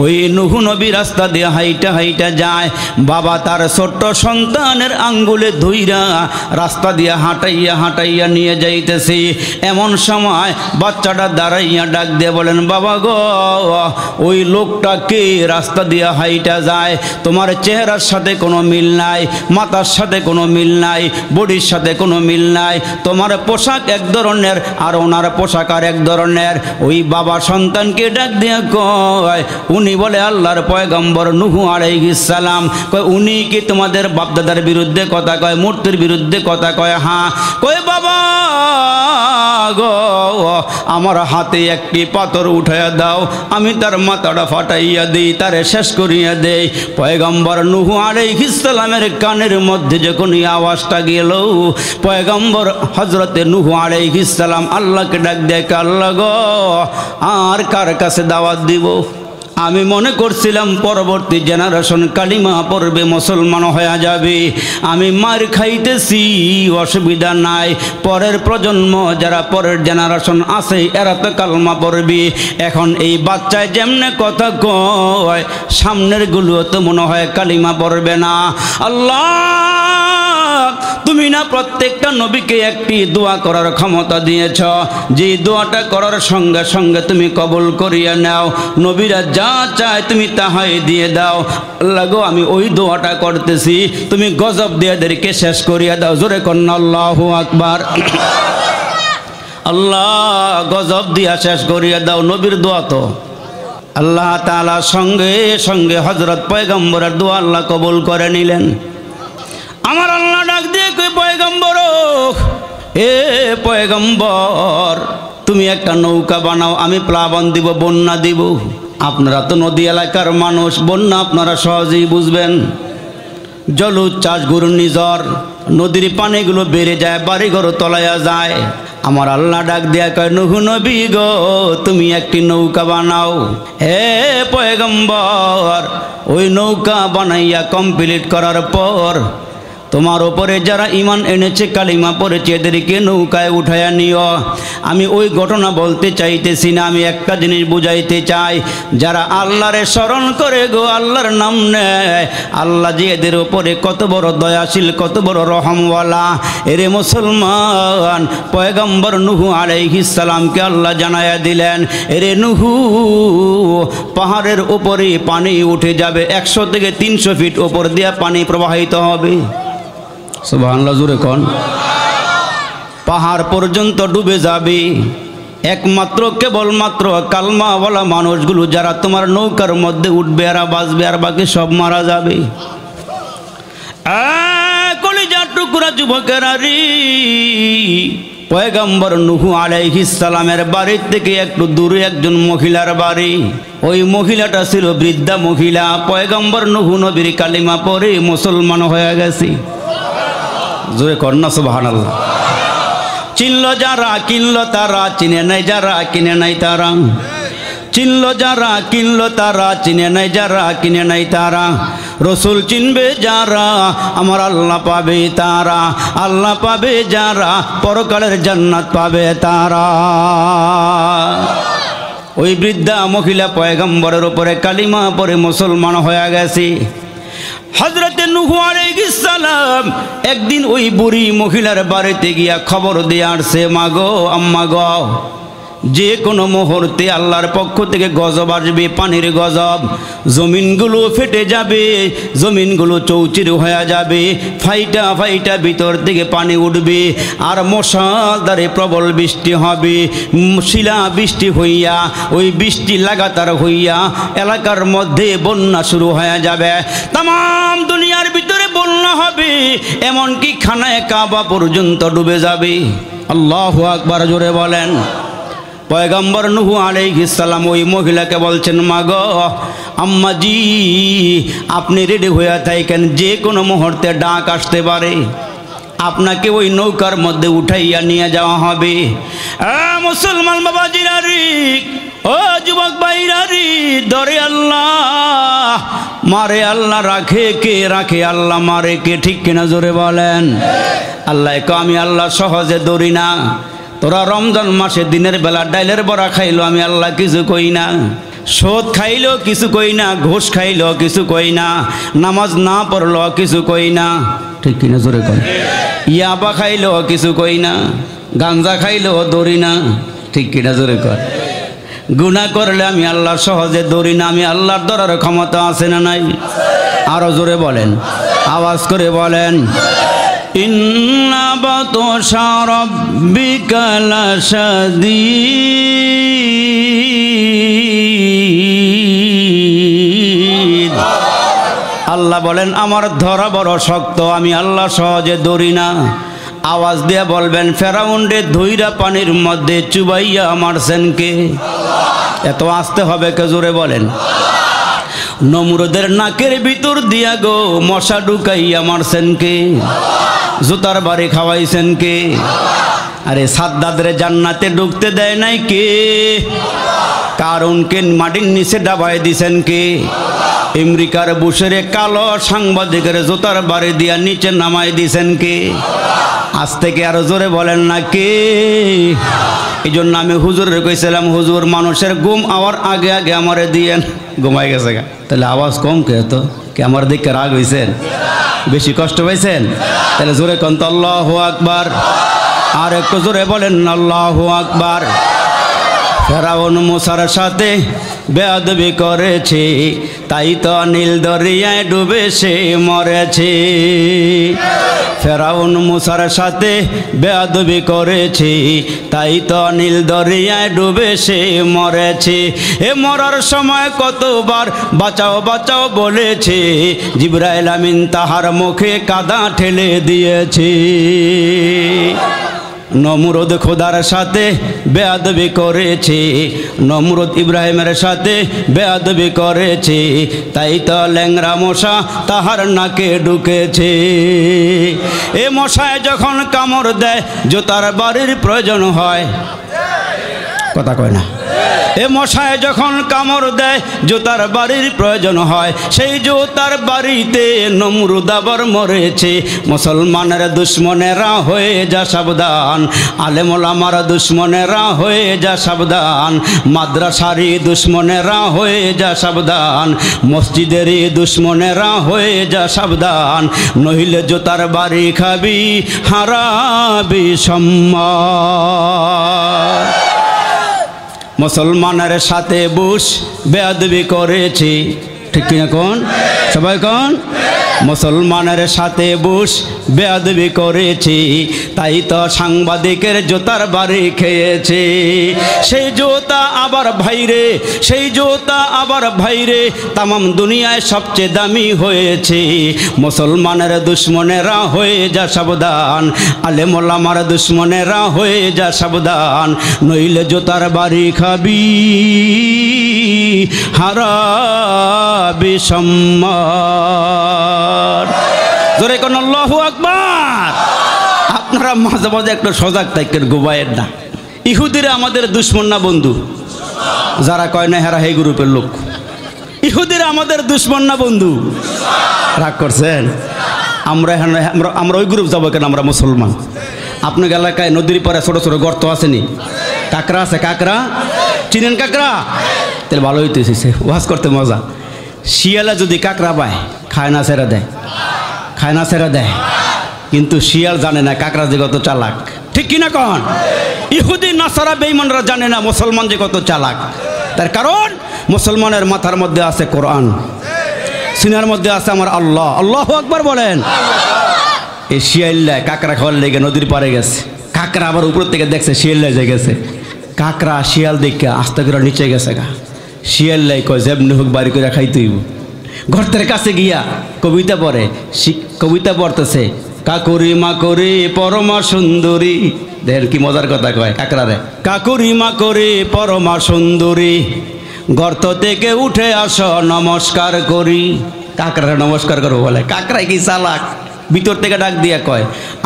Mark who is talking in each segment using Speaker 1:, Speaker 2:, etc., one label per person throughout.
Speaker 1: ওই নূহ নবী রাস্তা দিয়ে হাইটা হাইটা যায়, বাবা তার ছোট্ট সন্তানের আঙ্গুলে ধইরা রাস্তা দিয়ে হাঁটাইয়া হাঁটাইয়া নিয়ে যাইতেছি। এমন সময় বাচ্চাটা দাঁড়াইয়া ডাক দিয়ে বলেন, বাবা গো, ওই লোকটাকে রাস্তা দিয়ে হাইটা যায়, তোমার চেহারার সাথে কোনো মিল নাই, মাথার সাথে কোনো মিল নাই, বডির সাথে কোনো মিল নাই, তোমার পোশাক এক ধরনের আর ওনার পোশাক আর এক ধরনের। ওই বাবা সন্তানকে ডাক দিয়ে কয়, উনি বলে আল্লাহর পয়গম্বর নূহ আলাইহিস সালাম। কয় উনি কি তোমাদের বাপদাদার বিরুদ্ধে কথা কয়, মূর্তির বিরুদ্ধে কথা কয়? হ্যাঁ। কয় বাবা গো, আমার হাতে একটি পাথর উঠাইয়া দাও, আমি তার মাথাটা ফাটাইয়া দিই, তারে শেষ করিয়া দেই। পয়গম্বর নূহ আলাইহিস সালামের কানের মধ্যে যখন এই আওয়াজটা গেল, পয়গম্বর হযরতে নূহ আলাইহিস সালাম আল্লাহকে ডাক দেয়, আল্লাহ গো, আর কার কাছে দাওয়াত দিব? আমি মনে করছিলাম পরবর্তী জেনারেশন কালিমা পড়বে, মুসলমান হয়ে যাবে, আমি মার খাইতেছি, অসুবিধা নাই, পরের প্রজন্ম যারা পরের জেনারেশন আছে এরা তো কালমা পড়বে। এখন এই বাচ্চায় যেমনে কথা কয়, সামনের গুলো তো মনে হয় কালিমা পড়বে না। আল্লাহ, তুমি না প্রত্যেকটা নবীকে একটি দোয়া করার ক্ষমতা দিয়েছ, যে দোয়াটা করার সঙ্গে সঙ্গে তুমি কবুল করিয়া নাও, নবীরা যা চায় তুমি তাহাই দিয়ে দাও। আল্লাহ গো, আমি ওই দোয়াটা করতেছি, তুমি গজব দিয়ে এদেরকে শেষ করিয়া দাও। জোরে কন্না আল্লাহু আকবার। আল্লাহ, গজব দিয়া শেষ করিয়া দাও। নবীর দোয়া তো আল্লাহ তাআলা সঙ্গে সঙ্গে হযরত পয়গম্বরের দোয়া আল্লাহ কবুল করে নিলেন। আমার আল্লাহ ডাক দিয়ে কই, পয়গম্বর, এ পয়গম্বর, তুমি একটা নৌকা বানাও, আমি প্লাবন দিব, বন্যা দিব। আপনারা তো নদী এলাকার মানুষ, বন্যা আপনারা সহজেই বুঝবেন। জলোচ্ছ্বাস, ঘূর্ণিঝড়, নদীর পানিগুলো বেড়ে যায়, বাড়িঘর তলায়া যায়। আমার আল্লাহ ডাক দিয়া কয়, নূহ নবী গো, তুমি একটি নৌকা বানাও। হে পয়গম্বর, ওই নৌকা বানাইয়া কমপ্লিট করার পর তোমার ওপরে যারা ঈমান এনেছে, কালিমা পড়েছে, এদেরকে নৌকায় উঠায়া নিও। আমি ওই ঘটনা বলতে চাইতেছি না, আমি একটা জিনিস বুঝাইতে চাই, যারা আল্লাহরে স্মরণ করে গো, আল্লাহর নাম নেয়, আল্লাহ যে এদের ওপরে কত বড় দয়াশীল, কত বড় রহমওয়ালা। এরে মুসলমান, পয়গম্বর নূহ আলাইহিস সালামকে আল্লাহ জানায়া দিলেন, এরে নূহ, পাহাড়ের উপরে পানি উঠে যাবে, 100 থেকে 300 ফিট উপর দিয়ে পানি প্রবাহিত হবে। সুবহানাল্লাহ, জোরে কোন। পাহাড় পর্যন্ত ডুবে যাবে, একমাত্র কেবলমাত্র কালমাওয়ালা মানুষগুলো যারা তোমার নৌকার মধ্যে উঠবে এরা বাঁচবে, আর বাকি সব মারা যাবে। কলিজার টুকরা যুবকেরা রে, পয়গম্বর নূহ আলাইহিস সালামের বাড়ি থেকে একটু দূরে একজন মহিলার বাড়ি। ওই মহিলাটা ছিল বৃদ্ধা মহিলা। পয়গম্বর নূহ নবীর কালিমা পড়ে মুসলমান হয়ে গেছে। জোরে কন্যা সুবহানাল্লাহ। চিনল যারা কিনলো তারা, চিনে নাই যারা কিনে নাই তারা। চিনল যারা কিনলো তারা, চিনে নাই যারা কিনে নাই তারা। রসুল চিনবে যারা, আমার আল্লাহ পাবে তারা। আল্লাহ পাবে যারা, পরকালের জান্নাত পাবে তারা। ওই বৃদ্ধা মহিলা পয়গম্বরের উপরে কালিমা পড়ে মুসলমান হয়ে গেছে। হযরতে নূহ আলাইহিস সালাম একদিন ওই বুড়ি মহিলার বাড়িতে গিয়া খবর দিয়ে আসছে, মা গো, আম্মা গো, যে কোনো মুহূর্তে আল্লাহর পক্ষ থেকে গজব আসবে, পানির গজব। জমিনগুলো ফেটে যাবে, জমিনগুলো চৌচির হয়ে যাবে, ফাইটা ফাইটা ভিতর থেকে পানি উঠবে, আর মুষলধারে প্রবল বৃষ্টি হবে। শিলা বৃষ্টি হইয়া, ওই বৃষ্টি লাগাতার হইয়া এলাকার মধ্যে বন্যা শুরু হয়ে যাবে। তামাম দুনিয়ার ভিতরে বন্যা হবে, এমনকি খানায় কাবা পর্যন্ত ডুবে যাবে। আল্লাহু আকবার, জোরে বলেন। পয়গম্বর নূহ আলাইহিস সালাম ওই মহিলাকে বলছেন, মা গো, আম্মা জি, আপনি রেডি হয়ে থাকেন, যে কোনো মুহূর্তে ডাক আসতে পারে, আপনাকে ওই নৌকার মধ্যে উঠাইয়া নিয়ে যাওয়া হবে। মুসলমান বাবাজিরা রে, ও যুবক ভাইরা রে, ধরে আল্লাহ, মারে আল্লাহ, রাখে কে? রাখে আল্লাহ, মারে কে? ঠিক কিনা জোরে বলেন। আল্লাহ কো, আমি আল্লাহ সহজে ধরি না। তোরা রমজান মাসে দিনের বেলা ডাইলের বড়া খাইলো, আমি আল্লাহ কিছু কই না। সুদ খাইলো কিছু কই না, ঘুষ খাইলো কিছু কই না, নামাজ না পড়লো কিছু কই না, ঠিক কিনা জোরে কর। ইয়াবা খাইলো কিছু কই না, গাঞ্জা খাইলো দৌড়ি না, ঠিক কিনা জোরে কর। গুনাহ করলে আমি আল্লাহ সহজে দৌড়ি না, আমি আল্লাহর ধরার ক্ষমতা আছে না নাই? আরো জোরে বলেন, আওয়াজ করে বলেন। ইন্না বাতশা রাব্বিকা লাশাদীদ। আল্লাহ বলেন আমার ধরা বড় শক্ত, আমি আল্লাহ সহজে দৌড়ি না। আওয়াজ দিয়ে বলবেন ফেরাউনরে ধুইরা পানির মধ্যে চুবাইয়া মারছেন কে? এত আসতে হবে কে? জোরে বলেন। নমরুদের নাকের ভিতর দিয়া গো মশা ঢুকাইয়া মারছেন কে? জুতার বাড়ি খাওয়াইছেন কে? আরে সাদ্দাদরে জান্নাতে ঢুকতে দেয় নাই কে? কারণকে মাটির নিচে ডাবাই দিছেন কে? আমেরিকার বুশেরে কালো সাংবাদিকের জুতার বাড়ি দিয়া নিচে নামাই দিছেন কে? আজ থেকে আরো জোরে বলেন না কে? এই জন্য আমি হুজুরের কইছিলাম, হুজুর মানুষের ঘুম আওয়ার আগে আগে আমারে দিয়েন। ঘুমাই গেছে গা, তাহলে আওয়াজ কম কে? তো কে আমার দিকে রাগ হইছেন? বেশি কষ্ট পাইছেন? তাহলে জোরে কন তো আল্লাহু আকবার। আর একটু জোরে বলেন আল্লাহু আকবার। ফেরাউন মুসার সাথে বেয়াদবি করেছে, তাই তো নীল দরিয়ায় ডুবে সে মরেছে। ফেরাউন মুসার সাথে বেয়াদবি করেছে, তাই তো নীল দরিয়ায় ডুবে সে মরেছে। এ মরার সময় কতবার বাঁচাও বাঁচাও বলেছে, জিবরাইল আমিন তাহার মুখে কাদা ঠেলে দিয়েছে। নমরুদ খোদার সাথে বেয়াদবি করেছে, নমরুদ ইব্রাহিমের সাথে বেয়াদবি করেছে, তাই তো ল্যাংরা মশা তাহার নাকে ঢুকেছে। এ মশায় যখন কামড় দেয় জুতার বাড়ির প্রয়োজন হয়, কথা কয় না। এ মশায় যখন কামড় দেয় জুতার বাড়ির প্রয়োজন হয়, সেই জুতার বাড়িতে নমরুদ আবার মরেছে। মুসলমানের দুশ্মনেরা হয়ে যা সাবধান, আলেম ওলামার দুশ্মনেরা হয়ে যা সাবধান, মাদ্রাসারি দুশ্মনেরা হয়ে যা সাবধান, মসজিদেরই দুশ্মনেরা হয়ে যা সাবধান, নইলে জুতার বাড়ি খাবি হারাবি সম্মান। মুসলমানের সাথে বুশ বেয়াদবি করেছে, ঠিক কিনা কোন? সবাই কোন? মুসলমানের সাথে বুশ বেয়াদবি করেছে, তাই তো সাংবাদিকের জুতার বাড়ি খেয়েছে। সেই জুতা আবার ভাইরে, সেই জুতা আবার ভাইরে তামাম দুনিয়ায় সবচেয়ে দামি হয়েছে। মুসলমানের দুশ্মনেরা হয়ে যা সাবধান, আলেম ওলামার দুশ্মনেরা হয়ে যা সাবধান, নইলে জুতার বাড়ি খাবি হারাবি সম্মান। জোরে কোন আল্লাহু আকবার। আপনারা মাঝে মাঝে একটু সজাগ থাকেন, ঘুমায়েন না। ইহুদিরা আমাদের দুশ্মন না বন্ধু? যারা কয় না হেরা এই গ্রুপের লোক। ইহুদিরা আমাদের দুশ্মন না বন্ধু? রাগ করছেন? আমরা ওই গ্রুপ যাবো কেন? আমরা মুসলমান। আপনার এলাকায় নদীর পারে ছোট ছোট গর্ত আসেনি? কাঁকড়া আছে? কাঁকড়া চিনেন? কাঁকড়া তাহলে ভালো হইতেছে, ওয়াজ করতে মজা। শিয়ালা যদি কাঁকড়া পায় খায় না ছেড়ে দেয়, খায় না ছেড়ে দেয়। কিন্তু শিয়াল জানে না কাঁকড়া যে কত চালাক, ঠিক কিনা কন? ইহুদি নাসারা বেঈমানরা জানে না মুসলমান যে কত চালাক। তার কারণ মুসলমানের মাথার মধ্যে আছে কোরআন, সিনার মধ্যে আছে আমার আল্লাহ। আল্লাহু আকবার বলেন। এই শিয়াল্লায় কাঁকড়া খাওয়ার লেগে নদীর পাড়ে গেছে। কাঁকড়া আবার উপর থেকে দেখছে শিয়াল্লায় যে গেছে। কাঁকড়া শিয়াল দেখে আস্তে করে নিচে গেছে গা। শিয়াল্লাই কয় যেমনি হোক বাড়ি করে খাইতেইব। গর্তের কাছে গিয়া কবিতা পড়ে, কবিতা পড়তেছে, কাকুরি মাকুরি পরমা সুন্দরী। দেখেন কি মজার কথা কয় কাঁকড়া রে, কাকুরি মাকুরি পরমা সুন্দরী, গর্ত থেকে উঠে আসো নমস্কার করি। কাঁকড়া নমস্কার করবো বলে। কাঁকড়ায় কি চালাক, ভিতর থেকে ডাক দিয়া কয়,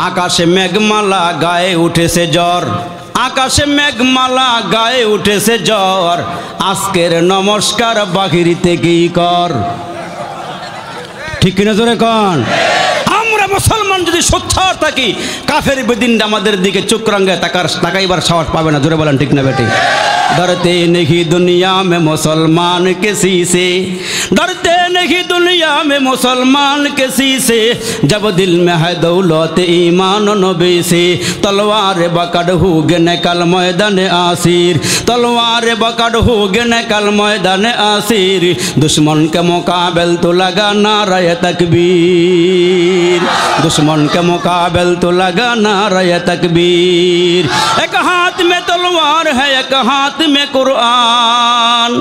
Speaker 1: আকাশে মেঘমালা গায়ে উঠেছে জ্বর, আকাশে মেঘমালা গায়ে উঠেছে জ্বর, আজকের নমস্কার বাহির থেকেই কর। ঠিক কিনা জোরে কন? আমরা মুসলমান যদি সোচ্চার থাকি, কাফের বেদিন আমাদের দিকে চোখ রাঙ্গায় তাকাইবার সাহস পাবে না। জোরে বলেন ঠিক না বেটি? डरते नहीं दुनिया में मुसलमान किसी से, डरते नहीं दुनिया में मुसलमान किसी से, जब दिल में है दौलत ईमान नबी से, तलवार बकड़ होगे निकल मैदान आसिर, तलवार बकड़ होगे निकल मैदान आसिर, दुश्मन के मुकाबल तो लगा नारे तकबीर, दुश्मन के मुकाबल तो लगा नारे तकबीर। एक हाथ में तलवार है, एक हाथ में कुरान,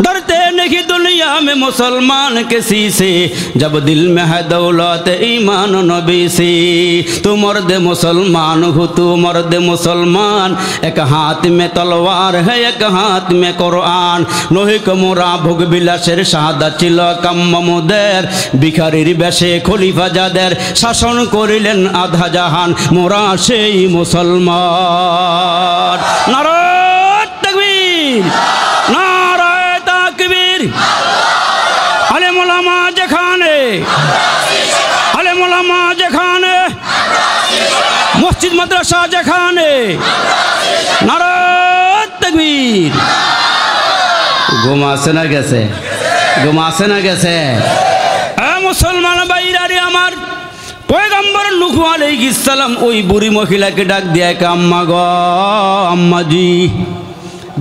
Speaker 1: डरते नहीं दुनिया में मुसलमान किसी से, जब दिल में है दौलत ईमान नबी से, तू मर्द मुसलमान हो, तू मर्द मुसलमान, एक हाथ में तलवार है, एक हाथ में कुरान। नहिक मोरा भोग বিলাসের শাহাদা ছিল কাম্য মোদের, ভিখারির বেশে খলিফা যাদের শাসন করিলেন আধা জাহান, মোরা সেই মুসলমান। নারায়ে তাকবীর, নারায়ে তাকবীর। আলেম ওলামা যেখানে, আলেম ওলামা যেখানে, মসজিদ মাদ্রাসা যেখানে, নারায়ে তাকবীর। ঘুম আসে না গেছে? ঘুম আসে না গেছে? মুসলমান ভাইরারে আমার, পয়গম্বর নূহ আলাইহিস সালাম ওই বুড়ি মহিলাকে ডাক দিয়ে, আম্মা গো, আম্মাজি,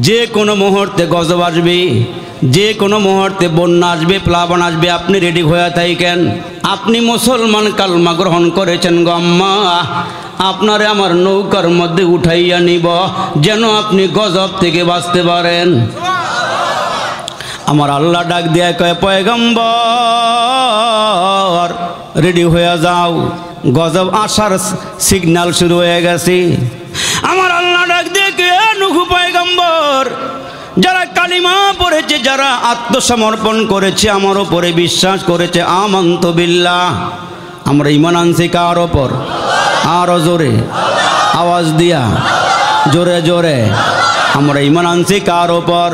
Speaker 1: যে কোনো মুহূর্তে গজব আসবে, যে কোনো মুহূর্তে বন্যা আসবে, প্লাবন আসবে, আপনি রেডি হয়ে থাকেন। আপনি মুসলমান কালমা গ্রহণ করেছেন গো আম্মা, আপনারে আমার নৌকার মধ্যে উঠাইয়া নিব, যেন আপনি গজব থেকে বাঁচতে পারেন। আমার আল্লাহ ডাক দিয়ে কয়, পয়গম্বর রেডি হয়ে যাও, গজব আসার সিগন্যাল শুরু হয়ে গেছে। আমার আল্লাহ ডাক দিয়ে কে, নূহ পয়গম্বর, যারা কালিমা পড়েছে, যারা আত্মসমর্পণ করেছে, আমার উপরে বিশ্বাস করেছে, আমান্তু বিল্লাহ, আমরা ঈমান আনছি কার ওপর? আরো জোরে আওয়াজ দিয়া, জোরে জোরে, আমরা ঈমান আনছি কার ওপর?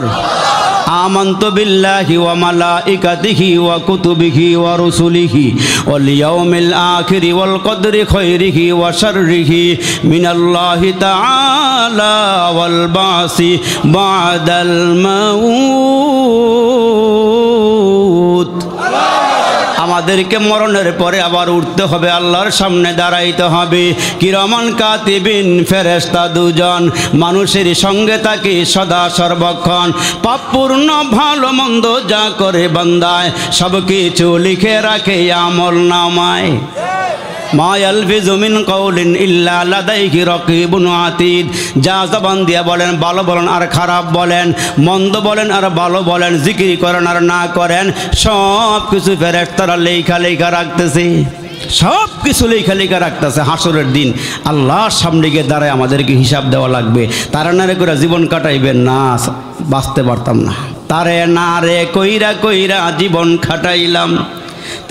Speaker 1: আমান্তু বিল্লাহি ওয়া মালাইকাতিহি ওয়া কুতুবিহি ওয়া রুসুলিহি ওয়াল ইয়াউমিল আখিরি ওয়াল কদরি খায়রিহি ওয়া শাররিহি মিনাল্লাহি তাআলা ওয়াল বাসি বাদাল মাউত। আমাদেরকে মরণের পরে আবার উঠতে হবে, আল্লাহর সামনে দাঁড়াইতে হবে। কিরামান কাতিবিন, ফেরেশতা দুজন মানুষের সঙ্গে থাকে সদা সর্বক্ষণ। পাপপূর্ণ ভালো মন্দ যা করে বান্দায়, সব কিছু লিখে রাখে আমল নামায়। মা ইয়ালফিযু মিন কাওলিন ইল্লা লাদাইহি রাকিবুন আতীদ। যা জবান দিয়ে বলেন, ভালো বলেন আর খারাপ বলেন, মন্দ বলেন আর ভালো বলেন, জিকির করেন আর না করেন, সব কিছু ফেরেশতারা লেখা লেখা রাখতেছে, সব কিছু লেখা লেখা রাখতেছে। হাসরের দিন আল্লাহর সামনে গিয়ে দাঁড়ায় আমাদেরকে হিসাব দেওয়া লাগবে। তারা না রে করে জীবন কাটাইবেন না, বাঁচতে পারতাম না। তারে না রে কইরা কইরা জীবন খাটাইলাম,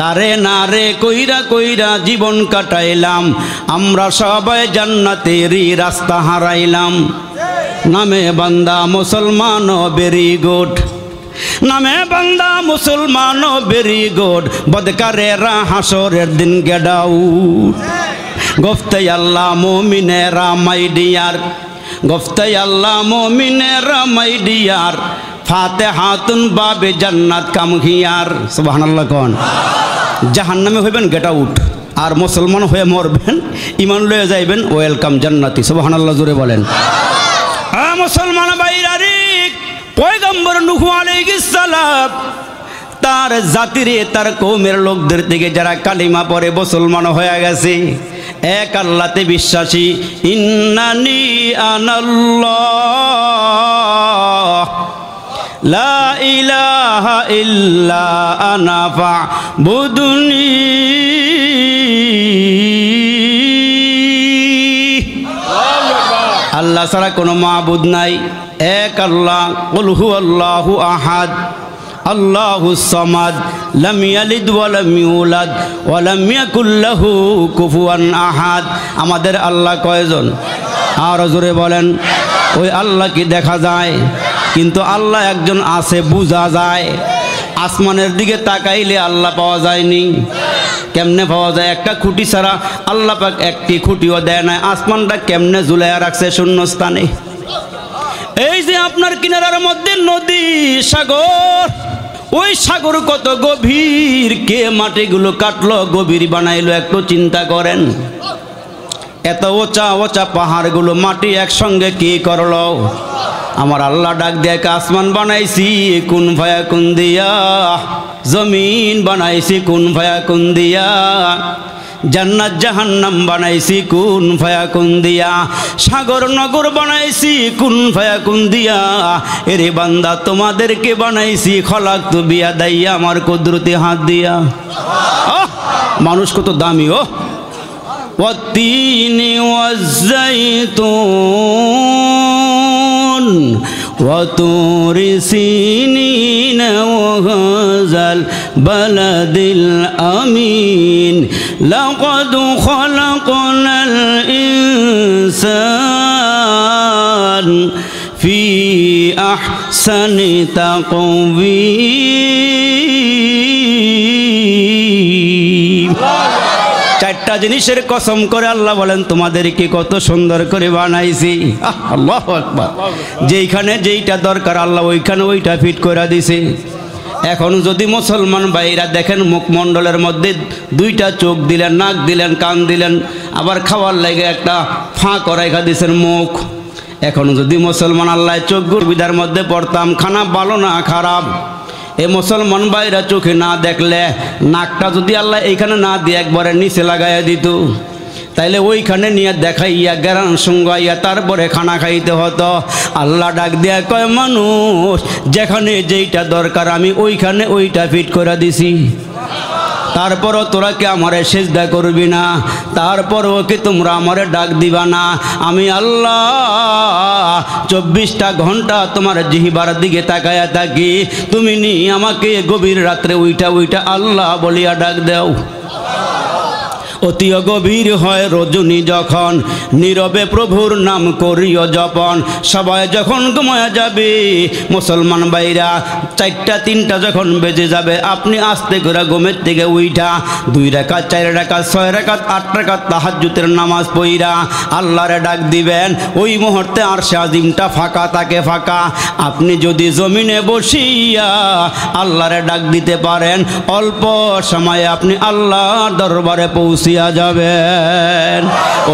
Speaker 1: তারে না রে কইরা কইরা জীবন কাটাইলাম, আমরা সবাই জান্নাতেরই রাস্তা হারাইলাম। নামে বান্দা মুসলমান ভেরি গুড, নামে বান্দা মুসলমান ভেরি গুড, বদকারেরা হাসরের দিন গেট আউট। গফতে আল্লাহ মুমিনেরা মাই ডিয়ার, গফতে আল্লাহ মুমিনেরা মাই ডিয়ার, ফাতিহাতুন বাবে জান্নাত কাম হিয়ার। সুবহানাল্লাহ কোন। জাহান্নামে হইবেন গেট আউট, আর মুসলমান হয়ে মরবেন, ঈমান লয়ে যাইবেন ওয়েলকাম জান্নাতি। সুবহানাল্লাহ জোরে বলেন। মুসলমান ভাইরারে, পয়গম্বর নূহ আলাইহিস সালাম তার জাতিরে, তার কওমের লোকদের থেকে যারা কালিমা পড়ে মুসলমান হয়ে গেছে, এক আল্লাহতে বিশ্বাসী, ইন্নানি আনাল্লাহ লা ইলাহা ইল্লা আনা ফা'বুদুনি। আল্লাহ ছাড়া কোনো মাবুদ নাই, এক আল্লাহ। কুল হুয়াল্লাহু আহাদ আল্লাহুস সামাদ লাম ইয়ালিদ ওয়া লাম ইউলাদ ওয়া লাম ইয়াকুল লাহু কুফুয়ান আহাদ। আমাদের আল্লাহ কয়জন? আর জোরে বলেন। ওই আল্লাহ কি দেখা যায়? কিন্তু আল্লাহ একজন আছে, বোঝা যায়। আসমানের দিকে তাকাইলে আল্লাহ পাওয়া যায়নি, কেমনে পাওয়া যায়? একটা খুঁটি ছাড়া আল্লাহ পাক একটি খুঁটিও দেয় না। আসমানটা কেমনে ঝুলাইয়া রাখছে শূন্যস্থানে? এই যে আপনার কিনারার মধ্যে নদী, সাগর, ওই সাগর কত গভীর, কে মাটিগুলো কাটলো, গভীর বানাইলো, একটু চিন্তা করেন। এত ওচা ওচা পাহাড়গুলো মাটি একসঙ্গে কি করলো? আমার আল্লাহ ডাক দিয়ে আসমান বানাইছি কুন ফায়াকুন দিয়া, জমিন বানাইছি কুন ফায়াকুন দিয়া, জান্নাত জাহান্নাম বানাইছি কুন ফায়াকুন দিয়া, সাগর নগর বানাইছি কুন ফায়াকুন দিয়া। এরে বান্দা তোমাদেরকে বানাইছি খলাকতু বিয়াদাইয়া, আমার কুদরতি হাত দিয়া। মানুষ কত দামি! ও ওয়াত্তিনি ওয়াজ্জাইতুন وطور سينين وهذا البلد الأمين لقد خلقنا الإنسان في أحسن تقويم। চারটা জিনিসের কসম করে আল্লাহ বলেন তোমাদেরকে কত সুন্দর করে বানাইছি। আল্লাহু আকবার। যেইখানে যেইটা দরকার আল্লাহ ওইখানে ওইটা ফিট করে দিছে। এখন যদি মুসলমান ভাইরা দেখেন মুখমণ্ডলের মধ্যে দুইটা চোখ দিলেন, নাক দিলেন, কান দিলেন, আবার খাওয়ার লাগে একটা ফাঁক রেখা দিয়েছেন মুখ। এখন যদি মুসলমান আল্লাহ চোখগুর বিদার মধ্যে পড়তাম, খানা ভালো না খারাপ, এই মুসলমান ভাইরা চোখে না দেখলে, নাকটা যদি আল্লাহ এইখানে না দিয়ে একবারে নিচে লাগাইয়া দিত, তাইলে ওইখানে নিয়ে দেখাইয়া গেরান সঙ্গাইয়া তারপরে খানা খাইতে হতো। আল্লাহ ডাক দিয়া কয় মানুষ যেখানে যেইটা দরকার আমি ওইখানে ওইটা ফিট করে দিছি, তারপরও তোরা কি আমারে সেজদা করবি না? তারপরও কি তোমরা আমারে ডাক দিবা না? আমি আল্লাহ 24টা ঘন্টা তোমার জিহ্বার দিকে তাকায়া থাকি, তুমি নি আমাকে গভীর রাত্রে উইটা উইটা আল্লাহ বলিয়া ডাক দাও। অতি গভীর হয় রজনী যখন, নীরবে প্রভুর নাম করিও জপন। সবাই যখন ঘুমায়া যাবে, মুসলমান ভাইরা 4টা 3টা যখন বেজে যাবে, আপনি আস্তে করে ঘুমের থেকে উইঠা 2 রাকাত 4 রাকাত 6 রাকাত 8 রাকাত তাহাজ্জুদের নামাজ পড়া আল্লাহরে ডাক দিবেন। ওই মুহূর্তে আরশে আজিমটা ফাঁকা থাকে, ফাঁকা। আপনি যদি জমিনে বসিয়া আল্লাহরে ডাক দিতে পারেন, অল্প সময়ে আপনি আল্লাহর দরবারে পৌঁছিয়া যাবেন।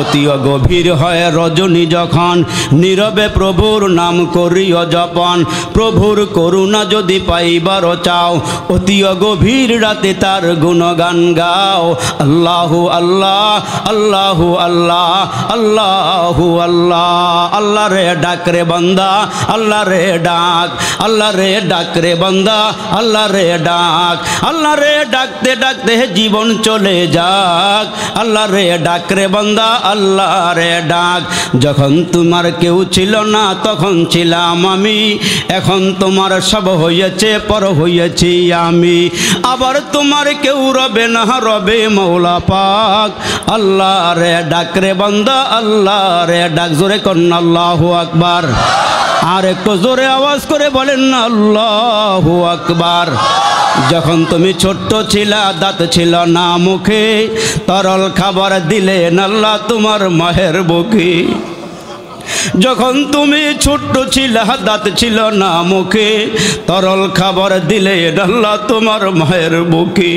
Speaker 1: অতি গভীর হয় রজনী যখন, নীরবে প্রভুর নাম করিও জপন। প্রভুর করুণা যদি পাইবার চাও, অতি গভীর রাতে তার গুণগান গাও। আল্লাহু আল্লাহ, আল্লাহু আল্লাহ, আল্লাহু আল্লাহ। আল্লাহ রে ডাক রে বান্দা, আল্লাহ রে ডাক, আল্লাহ রে ডাক রে বান্দা, আল্লাহ রে ডাক। আল্লাহ রে ডাকতে ডাকতে জীবন চলে যাক, আল্লাহ রে ডাক রে বান্দা, আল্লাহ রে ডাক। যখন তোমার কেউ ছিল না তখন ছিলাম আমি, এখন তোমার সব হয়েছে পর হয়েছি আমি। আবার তোমার কেউ রবে না, রবে মৌলা পাক। আল্লাহ রে ডাক রে বান্দা, আল্লাহ রে ডাক। জোরে কন্যা আল্লাহু আকবার। আর একটু জোরে আওয়াজ করে বলেন না আল্লাহু আকবার। যখন তুমি ছোট্ট ছিলা, দাঁত ছিল না মুখে, তরল খাবার দিলেন আল্লাহ তোমার মায়ের বুকে। যখন তুমি ছোট্ট ছিলা, দাঁত ছিল না মুখে, তরল খাবার দিলেন আল্লাহ তোমার মায়ের বুকে।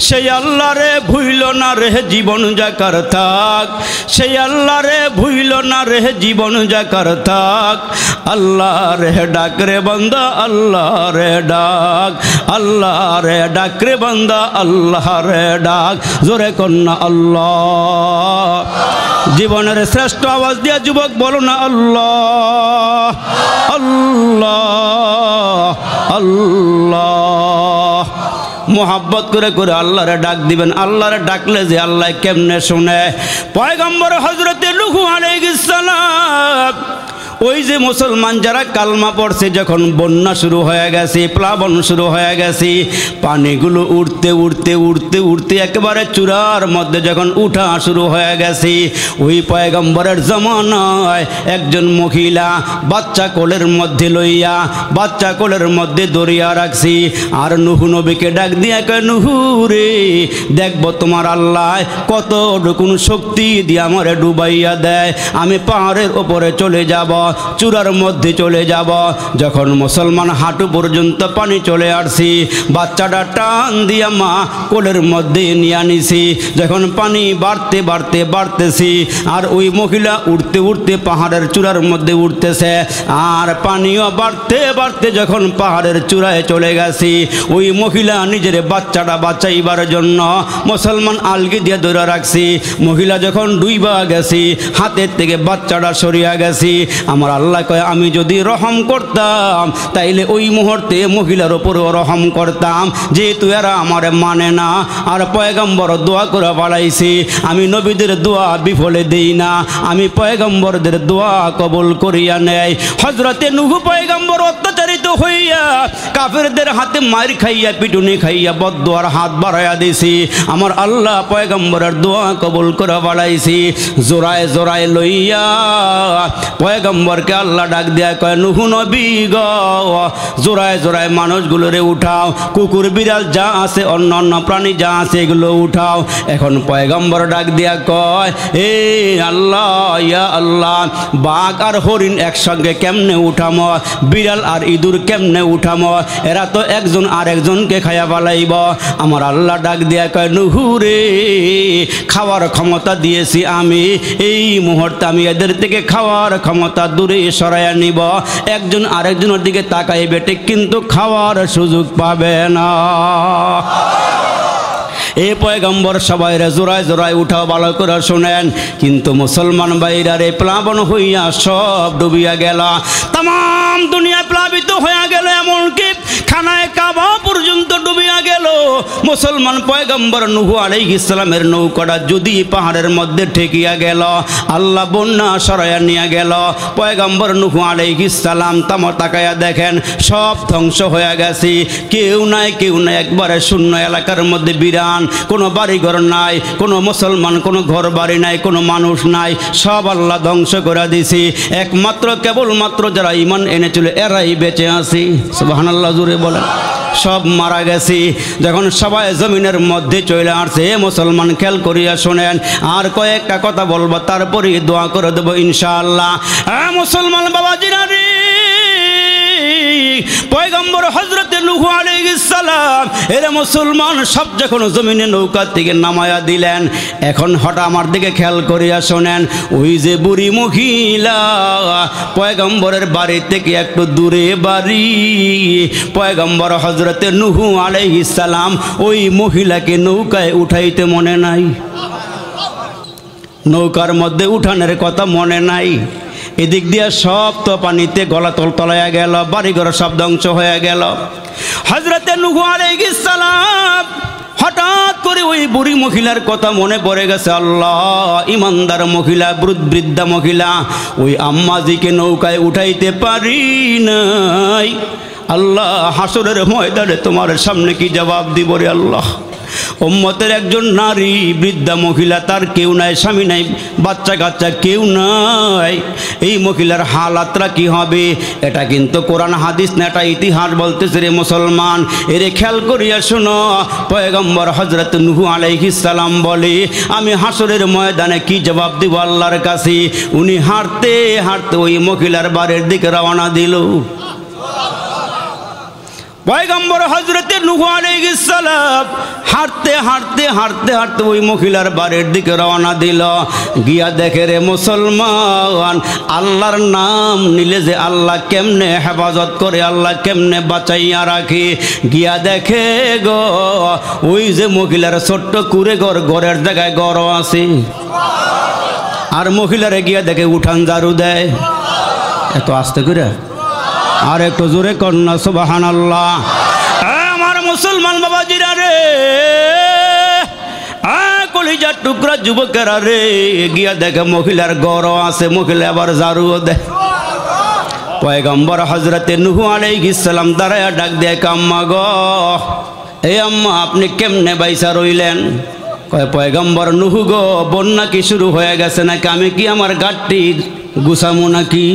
Speaker 1: সেই আল্লাহ রে ভুইল না রে জীবন যাকার থাক, সেই আল্লাহ রে ভুইল না রে জীবন যাকার থাক। আল্লাহ রে ডাক রে বান্দা, আল্লাহ রে ডাক, আল্লাহ রে ডাক রে বান্দা, আল্লাহ রে ডাক। জোরে কন্যা আল্লাহ। জীবনের শ্রেষ্ঠ আওয়াজ দিয়া যুবক বলো না আল্লাহ, আল্লাহ, আল্লাহ। মোহাব্বত করে করে আল্লাহরে ডাক দিবেন। আল্লাহরে ডাকলে যে আল্লাহ কেমনে শুনে। পয়গম্বর হযরতে নূহ আলাইহিস সালাম ওই যে মুসলমান যারা কালমা পড়ছে, যখন বন্যা শুরু হয়ে গেছে, প্লাবন শুরু হয়ে গেছে, পানিগুলো উঠতে উঠতে উঠতে উঠতে একেবারে চূড়ার মধ্যে যখন উঠা শুরু হয়ে গেছে, ওই পয়গম্বরের জমানায় একজন মহিলা বাচ্চা কোলের মধ্যে লইয়া, বাচ্চা কোলের মধ্যে দরিয়া রাখছি, আর নুহু নবীকে ডাক দিয়া কয়, নুহু রে, দেখবো তোমার আল্লাহ কতটুকুন শক্তি দিয়ে আমারে ডুবাইয়া দেয়, আমি পাহাড়ের ওপরে চলে যাব, চূড়ার মধ্যে চলে যাব। যখন মুসলমান হাঁটু পর্যন্ত পানি চলে আসছি, বাচ্চাটা টান দিয়া মা কোলের মধ্যে নিয়ে আনিছি। যখন পানি বাড়তে বাড়তে বাড়তেছি, আর ওই মহিলা উঠতে উঠতে পাহাড়ের চূড়ার মধ্যে উঠতেছে, আর পানিও বাড়তে বাড়তে যখন পাহাড়ের চূড়ায় চলে গেছি, ওই মহিলা নিজের বাচ্চাটা বাঁচাইবার জন্য মুসলমান আলগি দিয়ে ধরে রাখছি। মহিলা যখন ডুইবা গেছি, হাতের থেকে বাচ্চাটা সরিয়া গেছি, আমার আল্লাহ কয়, আমি যদি রহম করতাম তাইলে ওই মুহূর্তে মহিলার উপরেও রহম করতাম, যেহেতু এরা আমার মানে না। আর পয়গম্বর দোয়া করে বাড়াইছি, আমি নবীদের দোয়া বিফলে দেই না, আমি পয়গম্বরদের দোয়া কবুল করিয়া নেয়। হযরতে নূহ পয়গম্বর অত্যাচারিত হইয়া কাফেরদের হাতে মার খাইয়া, পিটুনি খাইয়া, বদদোয়ার হাত বাড়াইয়া দিছি, আমার আল্লাহ পয়গম্বরের দোয়া কবুল করে বাড়াইছি। জোড়ায় জোড়ায় লইয়া পয়গম্বরকে আল্লাহ ডাক দিয়া কয়, নূহ নবী গ, জোড়ায় জোড়ায় মানুষগুলোরে উঠাও, কুকুর বিড়াল যা আছে, অন্য অন্য প্রাণী যা আছে, এগুলো উঠাও। এখন পয়গম্বর ডাক দিয়া কয়, এ আল্লাহ, ইয়া আল্লাহ, বাঘ আর হরিণ একসঙ্গে কেমনে উঠামো, বিড়াল আর ইঁদুর কেমনে উঠামো, এরা তো একজন আর একজনকে খাইয়া পালাইব। আমার আল্লাহ ডাক দিয়া কয়, নূহ রে, খাওয়ার ক্ষমতা দিয়েছি আমি, এই মুহূর্তে আমি এদের থেকে খাওয়ার ক্ষমতা দূরে সরাইয়া নিব, একজন আরেকজনের দিকে তাকাইবে ঠিক, কিন্তু খাওয়ার সুযোগ পাবে না। এই পয়গম্বর সবাই জোড়ায় জোড়ায় উঠাও, ভালো করে শোনেন। কিন্তু মুসলমান ভাইরা রে, প্লাবন হইয়া সব ডুবিয়া গেল, তাম দুনিয়া প্লাবিত হইয়া গেল, এমনকি খানায় কাবা পর্যন্ত ডুবিয়া গেল। মুসলমান পয়গম্বর নূহ আলাইহিস সালামের নৌকাটা যদি পাহাড়ের মধ্যে ঠেকিয়া গেল, আল্লাহ বন্যা সরাইয়া নিয়ে গেল। পয়গম্বর নূহ আলাইহিস সালাম তাকায়া দেখেন সব ধ্বংস হয়ে গেছে, কেউ নাই, কেউ নাই, একবারে শূন্য এলাকার মধ্যে বিরান, কোনো বাড়িঘর নাই, কোনো মুসলমান, কোনো ঘর বাড়ি নাই, কোনো মানুষ নাই, সব আল্লাহ ধ্বংস করে দিছি। একমাত্র কেবলমাত্র যারা ঈমান এনেছিল এরাই বেঁচে আছে। সুবহানাল্লাহ জোরে বলেন। সব মারা গেছি। যখন সবাই জমিনের মধ্যে চলে আসছে, মুসলমান খেয়াল করিয়া শোনেন, আর কয়েকটা কথা বলবো, তারপরে দোয়া করে দেবো ইনশাআল্লাহ। মুসলমান বাবাজিরা রে, পয়গম্বর হযরতে নূহ আলাইহিস সালাম এর মুসলমান সব যখন জমিনে নৌকা থেকে নামায়া দিলেন, এখন হঠাৎ আমার দিকে খেয়াল করিয়া শোনেন, ওই যে বুড়ি মহিলা, পয়গম্বরের বাড়ি থেকে একটু দূরে বাড়ি, পয়গম্বর হযরতে নূহ আলাইহিস সালাম ওই মহিলাকে নৌকায় উঠাইতে মনে নাই, নৌকার মধ্যে উঠানের কথা মনে নাই। এদিক দিয়ে সব তো পানিতে গলা তলাইয়া গেল, বাড়িঘর সব ধ্বংস হয়ে গেল। হযরতে নূহ আলাইহিস সালাম হঠাৎ করে ওই বুড়ি মহিলার কথা মনে পড়ে গেছে। আল্লাহ, ইমানদার মহিলা, বৃদ্ধা মহিলা, ওই আম্মাজিকে নৌকায় উঠাইতে পারি নাই। আল্লাহ, হাসরের ময়দানে তোমার সামনে কি জবাব দিব রে আল্লাহ। উম্মতের একজন নারী, বৃদ্ধা মহিলা, তার কেউ নাই, স্বামী নাই, বাচ্চা কাচ্চা কেউ নাই, এই মহিলার হালাতটা কি হবে? এটা কিন্তু কোরআন হাদিস না, এটা ইতিহাস বলতেছে রে মুসলমান। এরে খেয়াল করিয়া শোনো, পয়গম্বর হযরত নূহ আলাইহিস সালাম বলে, আমি হাসরের ময়দানে কি জবাব দিব আল্লাহর কাছে? উনি হাঁটতে হাঁটতে ওই মহিলার বাড়ির দিকে রওনা দিল। পয়গম্বর হযরতে নূহ আলাইহিস সালাম হাঁটতে হাঁটতে হাঁটতে হাঁটতে ওই মহিলার বাড়ির দিকে রওনা দিল। গিয়া দেখে রে মুসলমান, আল্লাহর নাম নিলে যে আল্লাহ কেমনে হেফাজত করে, আল্লাহ কেমনে বাঁচাইয়া রাখে। গিয়া দেখে গো, ওই যে মহিলার ছোট্ট কুড়ে ঘর, ঘরের জায়গায় ঘর আছে, আর মহিলারে গিয়া দেখে উঠান ঝাড়ু দেয়। এত আস্তে করে আর একটু জোরে কন্যা সুবহানাল্লাহ। আমার মুসলমান বাবাজিরা রে, কলিজার টুকরা যুবকেরা রে, গিয়া দেখে মহিলার ঘর আছে, মহিলা আবার ঝাড়ুও দেয়। পয়গম্বর হযরতে নূহ আলাইহিস সালাম দাঁড়ায়া ডাক দিয়ে আম্মা গো, এই আম্মা আপনি কেমনে বাইসা রইলেন? কয় পয়গম্বর নূহ গো, বন্যা কি শুরু হয়ে গেছে নাকি? আমি কি আমার গাট্টি গুছামো নাকি?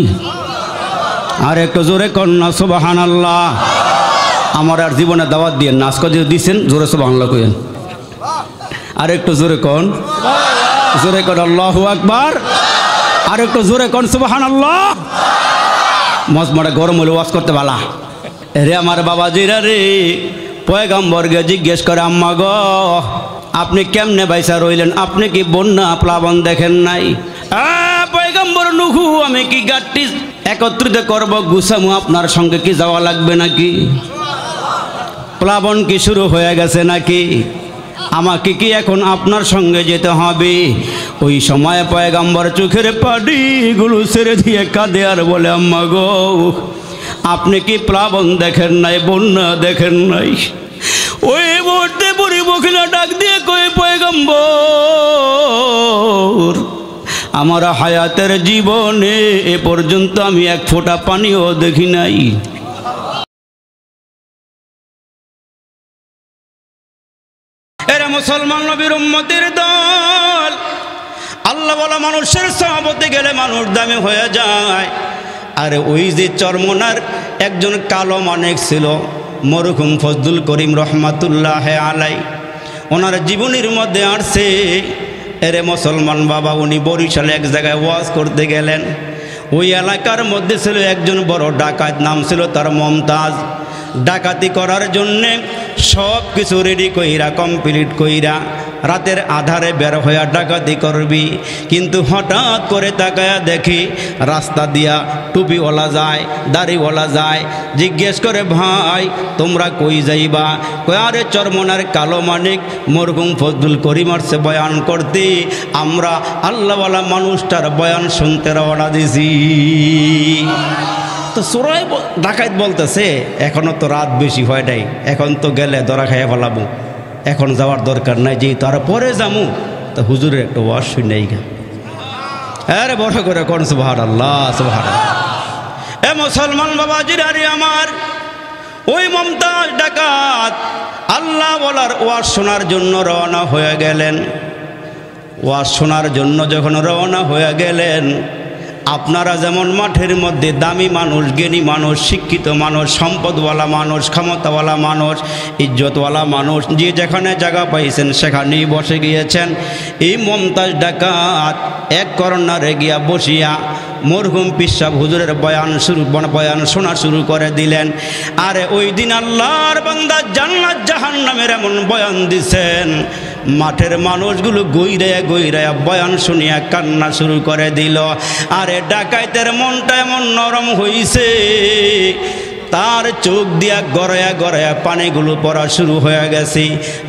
Speaker 1: আর একটু জোরে কর না সুবহানাল্লাহ। আমার আর জীবনে দাওয়াত দিয়ে নাচ করে দিয়েছেন, জোরে সুবহানাল্লাহ কইেন। আর একটু জোরে কোন, জোরে কোন আল্লাহু আকবার। আর একটু জোরে কোন সুবহানাল্লাহ। মজমাটা গরম হলে ওয়াজ করতে ভালা রে আমার বাবাজিরা রে। পয়গম্বরকে জিজ্ঞেস করে আম্মা গো, আপনি কেমনে বাইসা রইলেন? আপনি কি বন্যা প্লাবন দেখেন নাই? পয়গম্বর নূহ, আমি কি গাট্টি একত্রিত করব গুছামু, আপনার সঙ্গে কি যাওয়া লাগবে নাকি? প্লাবন কি শুরু হয়ে গেছে নাকি? আমাকে কি এখন আপনার সঙ্গে যেতে হবে? ওই সময় পয়গম্বর চোখের পানিগুলো ছেড়ে দিয়ে কাঁদে আর বলে আম্মা গো, আপনি কি প্লাবন দেখেন নাই, বন্যা দেখেন নাই? ওই মুহূর্তে বুড়ি মহিলা ডাক দিয়ে কই পয়গম্বর, আমার হায়াতের জীবনে এ পর্যন্ত আমি এক ফোঁটা পানিও দেখি নাই। এরা মুসলমান নবীর উম্মতের দল। আল্লাহ বলা মানুষের সহবতে গেলে মানুষ দামি হয়ে যায়। আর ওই যে চরমনার একজন কালো মানেক ছিল, মরহুম ফজলুল করিম রহমাতুল্লাহ আলাই, ওনার জীবনীর মধ্যে আসছে, এরে মুসলমান বাবা, উনি বরিশালে এক জায়গায় ওয়াজ করতে গেলেন। ওই এলাকার মধ্যে ছিল একজন বড় ডাকাত, নাম ছিল তার মমতাজ। ডাকাতি করার জন্যে সব কিছু রেডি কইরা, কমপ্লিট কইরা রাতের আধারে বের হইয়া ডাকাতি করবি। কিন্তু হঠাৎ করে তাকায়া দেখি রাস্তা দিয়া টুপিওয়ালা যায়, দাড়িওয়ালা যায়। জিজ্ঞেস করে ভাই তোমরা কই যাইবা? কই আরে চরমনার কালো মানিক মরহুম ফজলুল করিম আসছে বয়ান করতে, আমরা আল্লাহওয়ালা মানুষটার বয়ান শুনতে রওনা দিছি। তো চোরাই ডাকাত বলতেছে এখনো তো রাত বেশি হয় নাই, এখন তো গেলে ধরা খাইয়া ফেলাবো, এখন যাওয়ার দরকার নাই, যেই তার পরে যামু। তো হুজুরের একটা ওয়াজ শুনেই গা। আরে বড় করে কোন সুবহানাল্লাহ সুবহানাল্লাহ। এ মুসলমান বাবাজিরা রে আমার, ওই মমতাজ ডাকাত আল্লাহ বলার ওয়াজ শোনার জন্য রওনা হয়ে গেলেন। ওয়াজ শোনার জন্য যখন রওনা হয়ে গেলেন, আপনারা যেমন মাঠের মধ্যে দামি মানুষ, জ্ঞানী মানুষ, শিক্ষিত মানুষ, সম্পদওয়ালা মানুষ, ক্ষমতাওয়ালা মানুষ, ইজ্জতওয়ালা মানুষ যে যেখানে জায়গা পাইছেন সেখানেই বসে গিয়েছেন। এই মমতাজ ডাকাত এক কর্নারে গিয়া বসিয়া মরহুম পিসাব হুজুরের বয়ান শোনা শুরু করে দিলেন। আরে ওই দিন আল্লাহর বান্দা জান্নাত জাহান্নামের এমন বয়ান দিছেন, মাঠের মানুষগুলো গইরায়া গইরায়া বয়ান শুনিয়া কান্না শুরু করে দিল। আরে ডাকাইতের মনটা এমন নরম হইছে, তার চোখ দিয়া গড়ায়া গড়ায়া পানিগুলো পড়া শুরু হয়ে গেছে।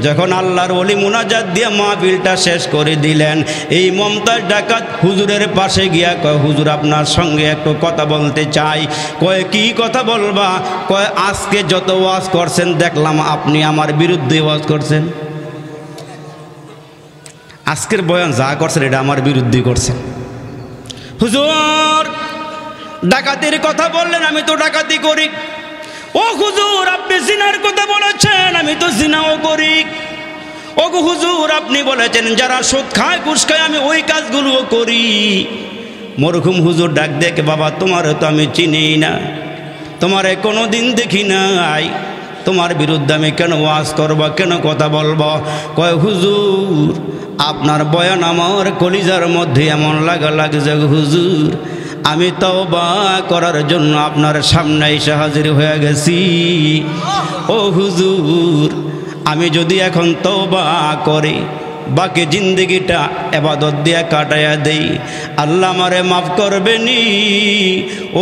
Speaker 1: যখন আল্লাহর ওলি মুনাজাত দিয়ে মাহফিলটা শেষ করে দিলেন, এই মমতাজ ডাকাত হুজুরের পাশে গিয়া কয় হুজুর আপনার সঙ্গে একটু কথা বলতে চাই। কয় কি কথা বলবা? কয় আজকে যত ওয়াজ করছেন দেখলাম আপনি আমার বিরুদ্ধে ওয়াজ করছেন। আজকের বয়ান যা করছেন এটা আমার বিরুদ্ধে করছেন। হুজুর ডাকাতির কথা বললেন, আমি তো ডাকাতি করি। ও হুজুর আপনি জিনার কথা বলেছেন, আমি তো জিনাও করি। ও হুজুর আপনি বলেছেন যারা সুদ খায় ঘুষ খায়, আমি ওই কাজগুলোও করি। মরহুম হুজুর ডাক দেখে, বাবা তোমারে তো আমি চিনি না, তোমারে কোনো দিন দেখি নাই, তোমার বিরুদ্ধে আমি কেন ওয়াজ করব, কেন কথা বলবো? কয় হুজুর আপনার বয়ান আমার কলিজার মধ্যে এমন লাগছে হুজুর, আমি তওবা করার জন্য আপনার সামনে এসে হাজির হয়ে গেছি। ও হুজুর আমি যদি এখন তওবা করি, বাকি জিন্দগিটা ইবাদত দিয়া কাটাইয়া দেই, আল্লাহ আমারে মাফ করবেনি।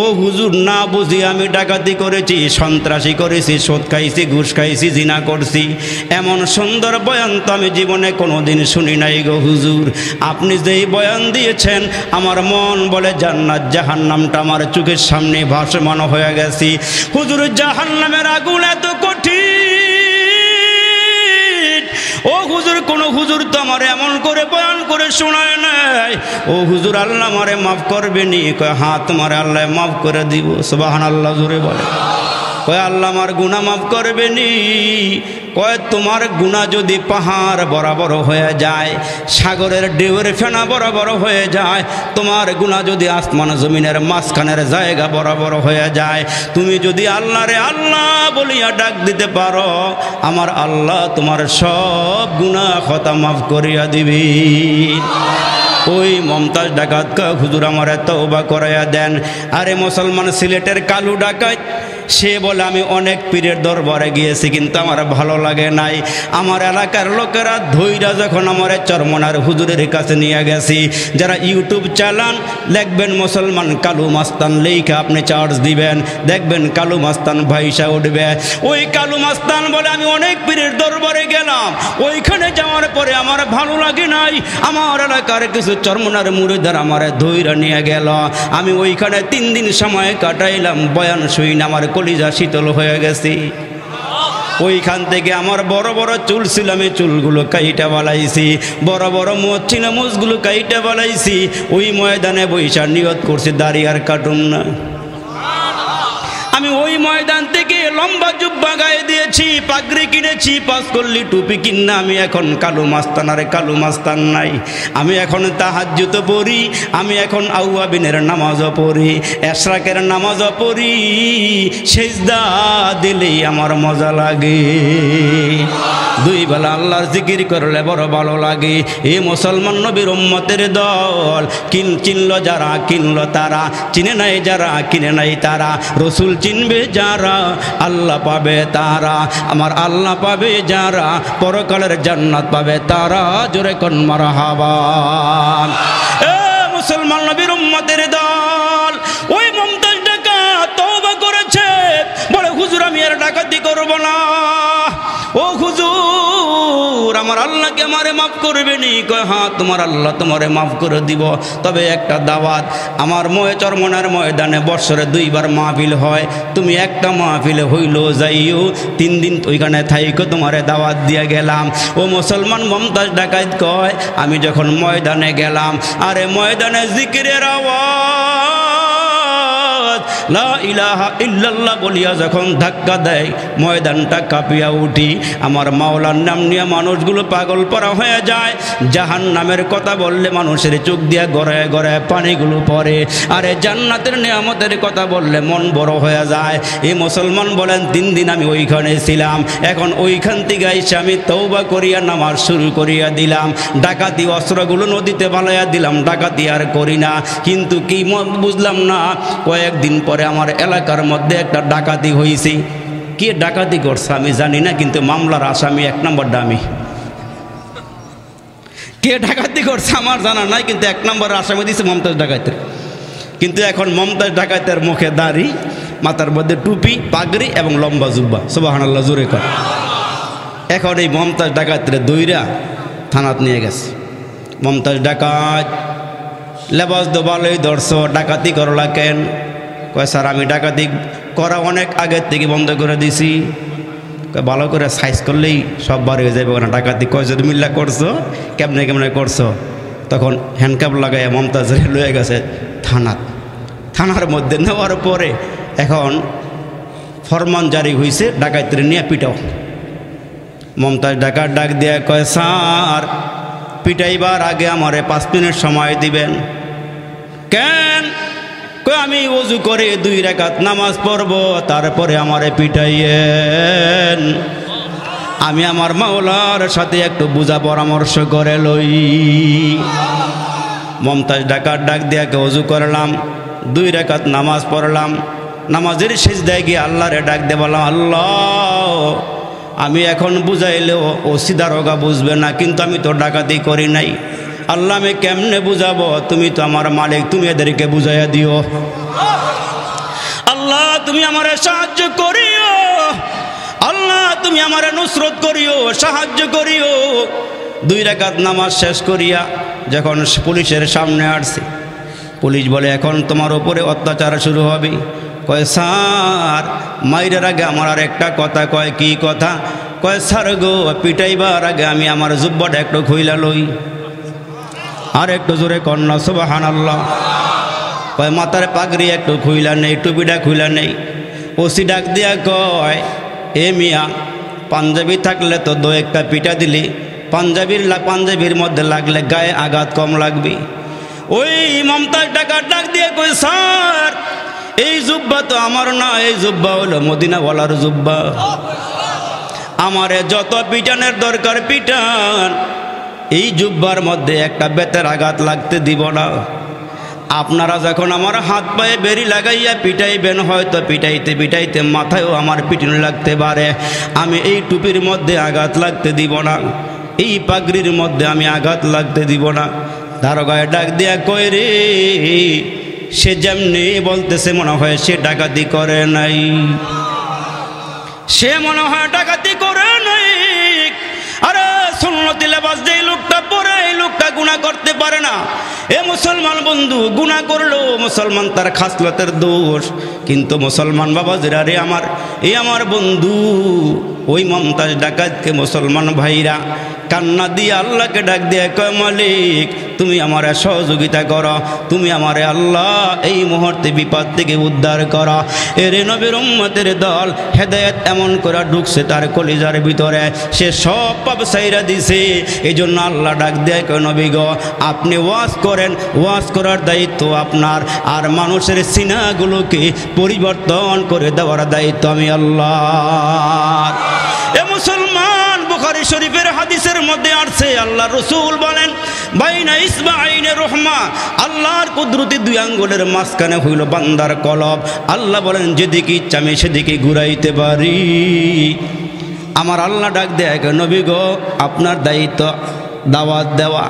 Speaker 1: ও হুজুর না বুঝি আমি ডাকাতি করেছি, সন্ত্রাসী করেছি, সুদ খাইছি, ঘুষ খাইছি, জিনা করছি, এমন সুন্দর বয়ান তো আমি জীবনে কোনোদিন শুনি নাই গো হুজুর। আপনি যেই বয়ান দিয়েছেন আমার মন বলে জান্নাত জাহান্নামটা আমার চোখের সামনে ভাসমান হয়ে গেছি। হুজুর জাহান্নামের আগুন এত কঠিন, ও হুজুর কোন হুজুর তো আমার আমার এমন করে বয়ান করে শোনায় নাই, ও হুজুর আল্লাহ আমারে মাফ করবে নি? কয় হ্যাঁ তোমার আল্লাহ মাফ করে দিব। সুবহানাল্লাহ জোরে বলে। কয় আল্লাহ আমার গুনাহ মাফ করবে নি? কয় তোমার গুনাহ যদি পাহাড় বরাবর হয়ে যায়, সাগরের ঢেউয়ের ফেনা বরাবর হয়ে যায়, তোমার গুনাহ যদি আসমান জমিনের মাঝখানের জায়গা বরাবর হয়ে যায়, তুমি যদি আল্লাহরে আল্লাহ বলিয়া ডাক দিতে পারো, আমার আল্লাহ তোমার সব গুনাহ খতা মাফ করিয়া দিবি। ওই মমতাজ ডাকাত কা হুজুর আমার তওবা করাইয়া দেন। আরে মুসলমান সিলেটের কালু ডাকাত, সে বলে আমি অনেক পীরের দরবারে গিয়েছি কিন্তু আমার ভালো লাগে নাই। আমার এলাকার লোকেরা ধৈরা যখন আমার চরমনার হুজুরের কাছে নিয়ে গেছি, যারা ইউটিউব চালান লিখবেন মুসলমান কালু মাস্তান, লেখা আপনি চার্জ দিবেন, দেখবেন কালু মাস্তান ভাইসা উঠবে। ওই কালু মাস্তান বলে আমি অনেক পীরের দরবারে গেলাম, ওইখানে যাওয়ার পরে আমার ভালো লাগে নাই, আমার এলাকার কিছু চরমনার মুরিদার আমার ধৈরা নিয়ে গেল, আমি ওইখানে 3 দিন সময় কাটাইলাম, বয়ান শুইন আমার কলিজা শীতল হয়ে গেছে। ওইখান থেকে আমার বড় বড় চুল ছিল, আমি চুলগুলো কাইটা বালাইছি, বড় বড় মোচ ছিল, মোচগুলো কাইটা বালাইছি। ওই ময়দানে বৈশা নিয়ত করছি দাড়ি আর কাটুম না। আমি ওই ময়দান থেকে লম্বা জুব্বা গায়ে দিয়েছি, পাগড়ি কিনেছি, 5 কল্লি টুপি কিনা আমি এখন কালু মাস্তান। আরে কালু মাস্তান নাই, আমি এখন তাহাজ্জুদ পড়ি, আমি এখন আউয়াবিনের নামাজও পড়ি, এশরাকের নামাজও পড়ি, সিজদা দিলেই আমার মজা লাগে। 2 বেলা আল্লাহর জিকির করলে বড় ভালো লাগে। এই মুসলমান নবীর উম্মতের দল, চিনল যারা কিনল তারা, চিনে নাই যারা কিনে নাই তারা, রসুল চিনবে যারা আল্লাহ পাবে তারা, আমার আল্লাহ পাবে যারা পরকালের জান্নাত পাবে তারা। জোরে কোন মারহাবা। এ মুসলমান নবীর উম্মতের দল, ওই মমতাজ ডাকাত তওবা করেছে, বলে হুজুর আমি আর ডাকাতি করব না। ও হুজুর আমার আল্লাহকে আমারে মাফ করবে নি? কয় হ্যাঁ তোমার আল্লাহ তোমারে মাফ করে দিব, তবে একটা দাওয়াত, আমার চরমনার ময়দানে বৎসরে 2 বার মাহফিল হয়, তুমি একটা মাহফিলে হইল যাইও, 3 দিন ওইখানে থাইকো, তোমারে দাওয়াত দিয়ে গেলাম। ও মুসলমান মমতাজ ডাকাত কয় আমি যখন ময়দানে গেলাম, আরে ময়দানে জিকিরের আওয়াজ, লা ইলাহা ইল্লাল্লাহ বলিয়া যখন ধাক্কা দেয়, ময়দানটা কাঁপিয়া উঠি। আমার মাওলার নাম নিয়ে মানুষগুলো পাগল পরা হয়ে যায়। জাহান্নামের কথা বললে মানুষের চোখ দিয়া গড়ায় গড়ায় পানিগুলো পড়ে, আরে জান্নাতের নিয়ামতের কথা বললে মন বড় হয়ে যায়। এই মুসলমান বলেন 3 দিন আমি ওইখানে ছিলাম, এখন ওইখান থেকে এসে আমি তওবা করিয়া নামাজ শুরু করিয়া দিলাম, ডাকাতি অস্ত্রগুলো নদীতে ফালাইয়া দিলাম, ডাকাতি আর করি না। কিন্তু কি বুঝলাম না, কয়েকদিন পরে আমার এলাকার মধ্যে একটা ডাকাতি হয়েছে। কে ডাকাতি করছে আমি জানি না, কিন্তু মামলার আসামি 1 নম্বরটা আমি। কে ডাকাতি করছে আমার জানা নাই, কিন্তু 1 নম্বর আসামি দিয়েছে মমতাজ ডাকাতের। কিন্তু এখন মমতাজ ডাকাতের মুখে দাড়ি, মাথার মধ্যে টুপি, পাগড়ি এবং লম্বা জুব্বা। সুবহানাল্লাহ জোরে কর। এখন এই মমতাজ ডাকাতের দইরা থানাত নিয়ে গেছে। মমতাজ ডাকাত, লেবাস তো ভালোই ধরছো, ডাকাতি করলা কেন? কয় স্যার আমি ডাকাতি করা অনেক আগের থেকে বন্ধ করে দিছি। ভালো করে সাইজ করলেই সব বার হয়ে যাবে না। ডাকাতি কয়জন মিল্লা করছো, কেমনে কেমনে করছো? তখন হ্যান্ডকাপ লাগাইয়া মমতাজের লয়ে গেছে থানার মধ্যে নেওয়ার পরে এখন ফরমান জারি হয়েছে, ডাকাতির নিয়ে পিটাও। মমতাজ ডাকাত ডাক দিয়ে কয় স্যার পিটাইবার আগে আমারে 5 মিনিট সময় দিবেন। কেন? কয় আমি ওযু করে 2 রাকাত নামাজ পড়ব, তারপরে আমারে পিটাইয়েন, আমি আমার মাওলার সাথে একটু বুঝা পরামর্শ করে লই। মমতাজ ডাকাত ডাক দিয়া ওযু করলাম, 2 রাকাত নামাজ পড়লাম, নামাজের সিজদায় গিয়ে আল্লাহরে ডাক দিয়ে বললাম, আল্লাহ আমি এখন বুঝাইলেও ও সিদারোগা বুঝবে না, কিন্তু আমি তো ডাকাতি করি নাই। আল্লাহ আমি কেমনে বুঝাবো? তুমি তো আমার মালিক, তুমি এদেরকে বুঝাইয়া দিও। আল্লাহ তুমি আমারে সাহায্য করিও, আল্লাহ তুমি আমারে নুসরত করিও, সাহায্য করিও। 2 রাকাত নামাজ শেষ করিয়া যখন পুলিশের সামনে আসছে, পুলিশ বলে এখন তোমার উপরে অত্যাচার শুরু হবে। কয় স্যার মাইরের আগে আমার আর একটা কথা। কয় কি কথা? কয় স্যার গো পিটাইবার আগে আমি আমার জুব্বাটা একটু খুইলা লই। আর একটু জোরে কন্যা সুবহানাল্লাহ। কয় মাথার পাগড়ি একটু খুইলা নেই, টুপিটা খুইলা নেই। ওসি ডাক দিয়া কয় এ মিয়া, পাঞ্জাবি থাকলে তো দো একটা পিটা দিলি, পাঞ্জাবির মধ্যে লাগলে গায়ে আঘাত কম লাগবে। ওই মমতাজ ডাক দিয়ে কই স্যার এই জুব্বা তো আমার না, এই জুব্বা হলো মদিনাওয়ালার জুব্বা। আমারে যত পিটানের দরকার পিটান, এই জুব্বার মধ্যে একটা বেতের আঘাত লাগতে দিব না। আপনারা যখন আমার হাত পায়ে বেরি লাগাইয়া পিটাইবেন, হয়তো পিটাইতে পিটাইতে মাথায়ও আমার পিটুনি লাগতে পারে, আমি এই টুপির মধ্যে আঘাত লাগতে দিব না, এই পাগড়ির মধ্যে আমি আঘাত লাগতে দিব না। দারোগায় ডাক দিয়া কয় রে, সে যেমনি বলতেছে মনে হয় সে ডাকাতি করে নাই, সে মনে হয় ডাকাতি করে নাই। আরে সুন্নতি লেবাস যে লোকটা পরে, এই লোকটা গুনাহ করতে পারে না। এ মুসলমান বন্ধু, গুনাহ করলো মুসলমান তার খাসলতের দোষ, কিন্তু মুসলমান বাবাজিরা রে আমার বন্ধু, ওই মমতাজ ডাকাতকে মুসলমান ভাইরা কান্না দিয়ে আল্লাহকে ডাক দিয়ে কয় মালিক তুমি আমারে সহযোগিতা করো, তুমি আমারে আল্লাহ এই মুহূর্তে বিপদ থেকে উদ্ধার করো। এরে নবীর উম্মতের দল হেদায়েত এমন করে ঢুকছে তার কলিজার ভিতরে, সে সব পাপ ছাইরা দিছে। এই জন্য আল্লাহ ডাক দিয়ে কয় নবী গো আপনি ওয়াজ করেন, ওয়াজ করার দায়িত্ব আপনার, আর মানুষের সিনাগুলোকে পরিবর্তন করে দেওয়ার দায়িত্ব আমি আল্লাহ। এ মুসলমান, বুখারী শরীফের হাদিসের মধ্যে আসছে আল্লাহ রাসূল বলেন বাইনা ইসবাঈনে রহমা, আল্লাহর কুদরতি দুই আঙ্গুলের মাঝখানে হইল বান্দার কলব। আল্লাহ বলেন যেদিকে ইচ্ছা আমি সেদিকে ঘুরাইতে পারি। আমার আল্লাহ ডাক দেয় নবী গো আপনার দায়িত্ব দাওয়াত দেওয়া,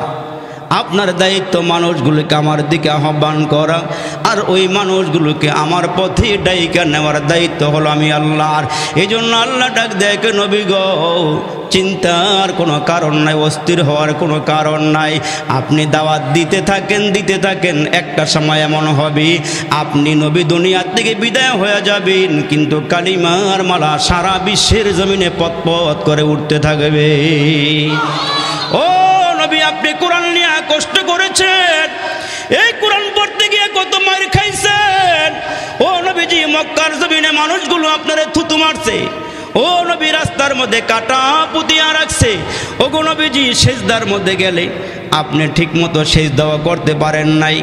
Speaker 1: আপনার দায়িত্ব মানুষগুলোকে আমার দিকে আহ্বান করা, আর ওই মানুষগুলোকে আমার পথে ডাইকা নেওয়ার দায়িত্ব হলো আমি আল্লাহর। এই জন্য আল্লাহ ডাক দেয় নবী গো চিন্তার কোনো কারণ নাই, অস্থির হওয়ার কোনো কারণ নাই। আপনি দাওয়াত দিতে থাকেন, একটা সময় এমন হবে আপনি নবী দুনিয়ার থেকে বিদায় হয়ে যাবেন, কিন্তু কালিমার মালা সারা বিশ্বের জমিনে পথ করে উঠতে থাকবে। ও নবী আপনি কোরআন নিয়ে কষ্ট করেছেন, এই কোরআন পড়তে গিয়ে কত মার খাইছেন। ও নবীজি মক্কার জমিনে মানুষগুলো আপনারে থুতু মারছে, ও নবী রাস্তার মধ্যে কাটা পুতিয়া রাখছে। ও গো নবীজি সেজদার মধ্যে গেলে আপনি ঠিক মতো সেজদাও করতে পারেন নাই,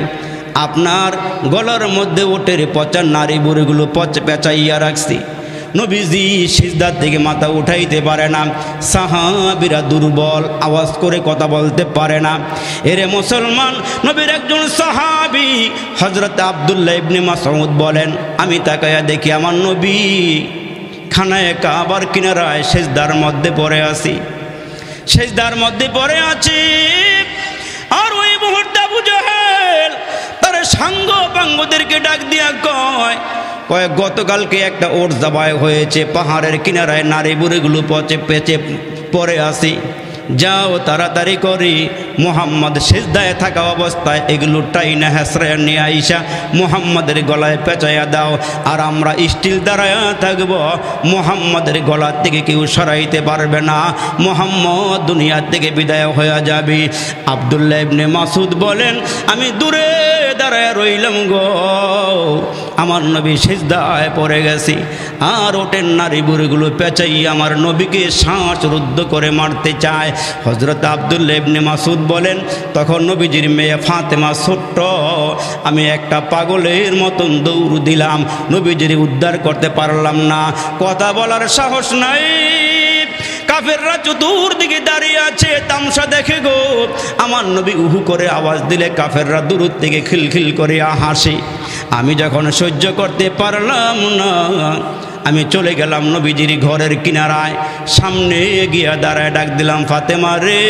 Speaker 1: আপনার গলার মধ্যে ওটের পচা নারী বুড়িগুলো পেঁচাইয়া রাখছি। নবীজি সিজদার থেকে মাথা উঠাইতে পারে না, সাহাবীরা দুর্বল, আওয়াজ করে কথা বলতে পারে না। এরে মুসলমান, নবীর একজন সাহাবী হযরত আব্দুল্লাহ ইবনে মাসউদ বলেন আমি তাকায়া দেখি আমার নবী খানায়ে কাবার কিনারায় সিজদার মধ্যে পড়ে আছি, সিজদার মধ্যে পড়ে আছি। আর ওই মুহূর্তে আবু জাহেল তার সাঙ্গ পাঙ্গদেরকে ডাক দিয়া কয় গতকালকে একটা ওট জবাই হয়েছে, পাহাড়ের কিনারায় নারী বুড়িগুলো পেঁচে পড়ে আসি, যাও তাড়াতাড়ি করি মুহাম্মদ সিজদায় থাকা অবস্থায় এগুলো টাইনা হেসরায় নিয়ে আইসা মুহাম্মদের গলায় পেঁচাইয়া দাও, আর আমরা স্টিল দাঁড়ায়া থাকবো, মুহাম্মদের গলা থেকে কেউ সরাইতে পারবে না, মুহাম্মদ দুনিয়ার থেকে বিদায় হয়ে যাবে। আব্দুল্লাহ ইবনে মাসউদ বলেন আমি দূরে দাঁড়ায় রইলাম গো, আমার নবী সিজদায় পড়ে গেছি, আর ওটের নারী বুড়িগুলো পেঁচাই আমার নবীকে শ্বাস রুদ্ধ করে মারতে চায়। হযরত আব্দুল্লাহ ইবনে মাসউদ বলেন তখন নবীজির মেয়ে ফাতেমা ছোট্ট, আমি একটা পাগলের মতন দৌড় দিলাম, নবীজির উদ্ধার করতে পারলাম না, কথা বলার সাহস নাই। কাফেররা চতুর্দিকে দাঁড়িয়ে আছে, তামসা দেখে গো। আমার নবী উহু করে আওয়াজ দিলে কাফেররা দূর থেকে খিলখিল করে হাসে। আমি যখন সহ্য করতে পারলাম না, আমি চলে গেলাম নবীজির ঘরের কিনারায়, সামনে গিয়া দাঁড়ায় ডাক দিলাম ফাতেমা রে,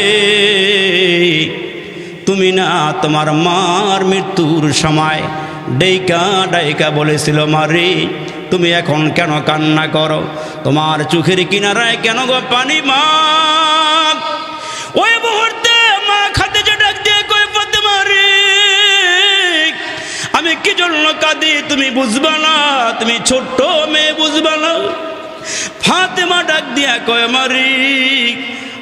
Speaker 1: তুমি না তোমার মার মৃত্যুর সময় ডাইকা বলেছিল মারে তুমি এখন কেন কান্না করো, তোমার চোখের কিনারায় কেন গো পানি মা? ওই মুহূর্তে মা খাদিজা ডাক দিয়ে কই ফাতেমা রে, আমি কি জন্য কাঁদি তুমি বুঝবা না, তুমি ছোট্ট মেয়ে বুঝবা না। ফাতেমা ডাক দিয়া কয় মালিক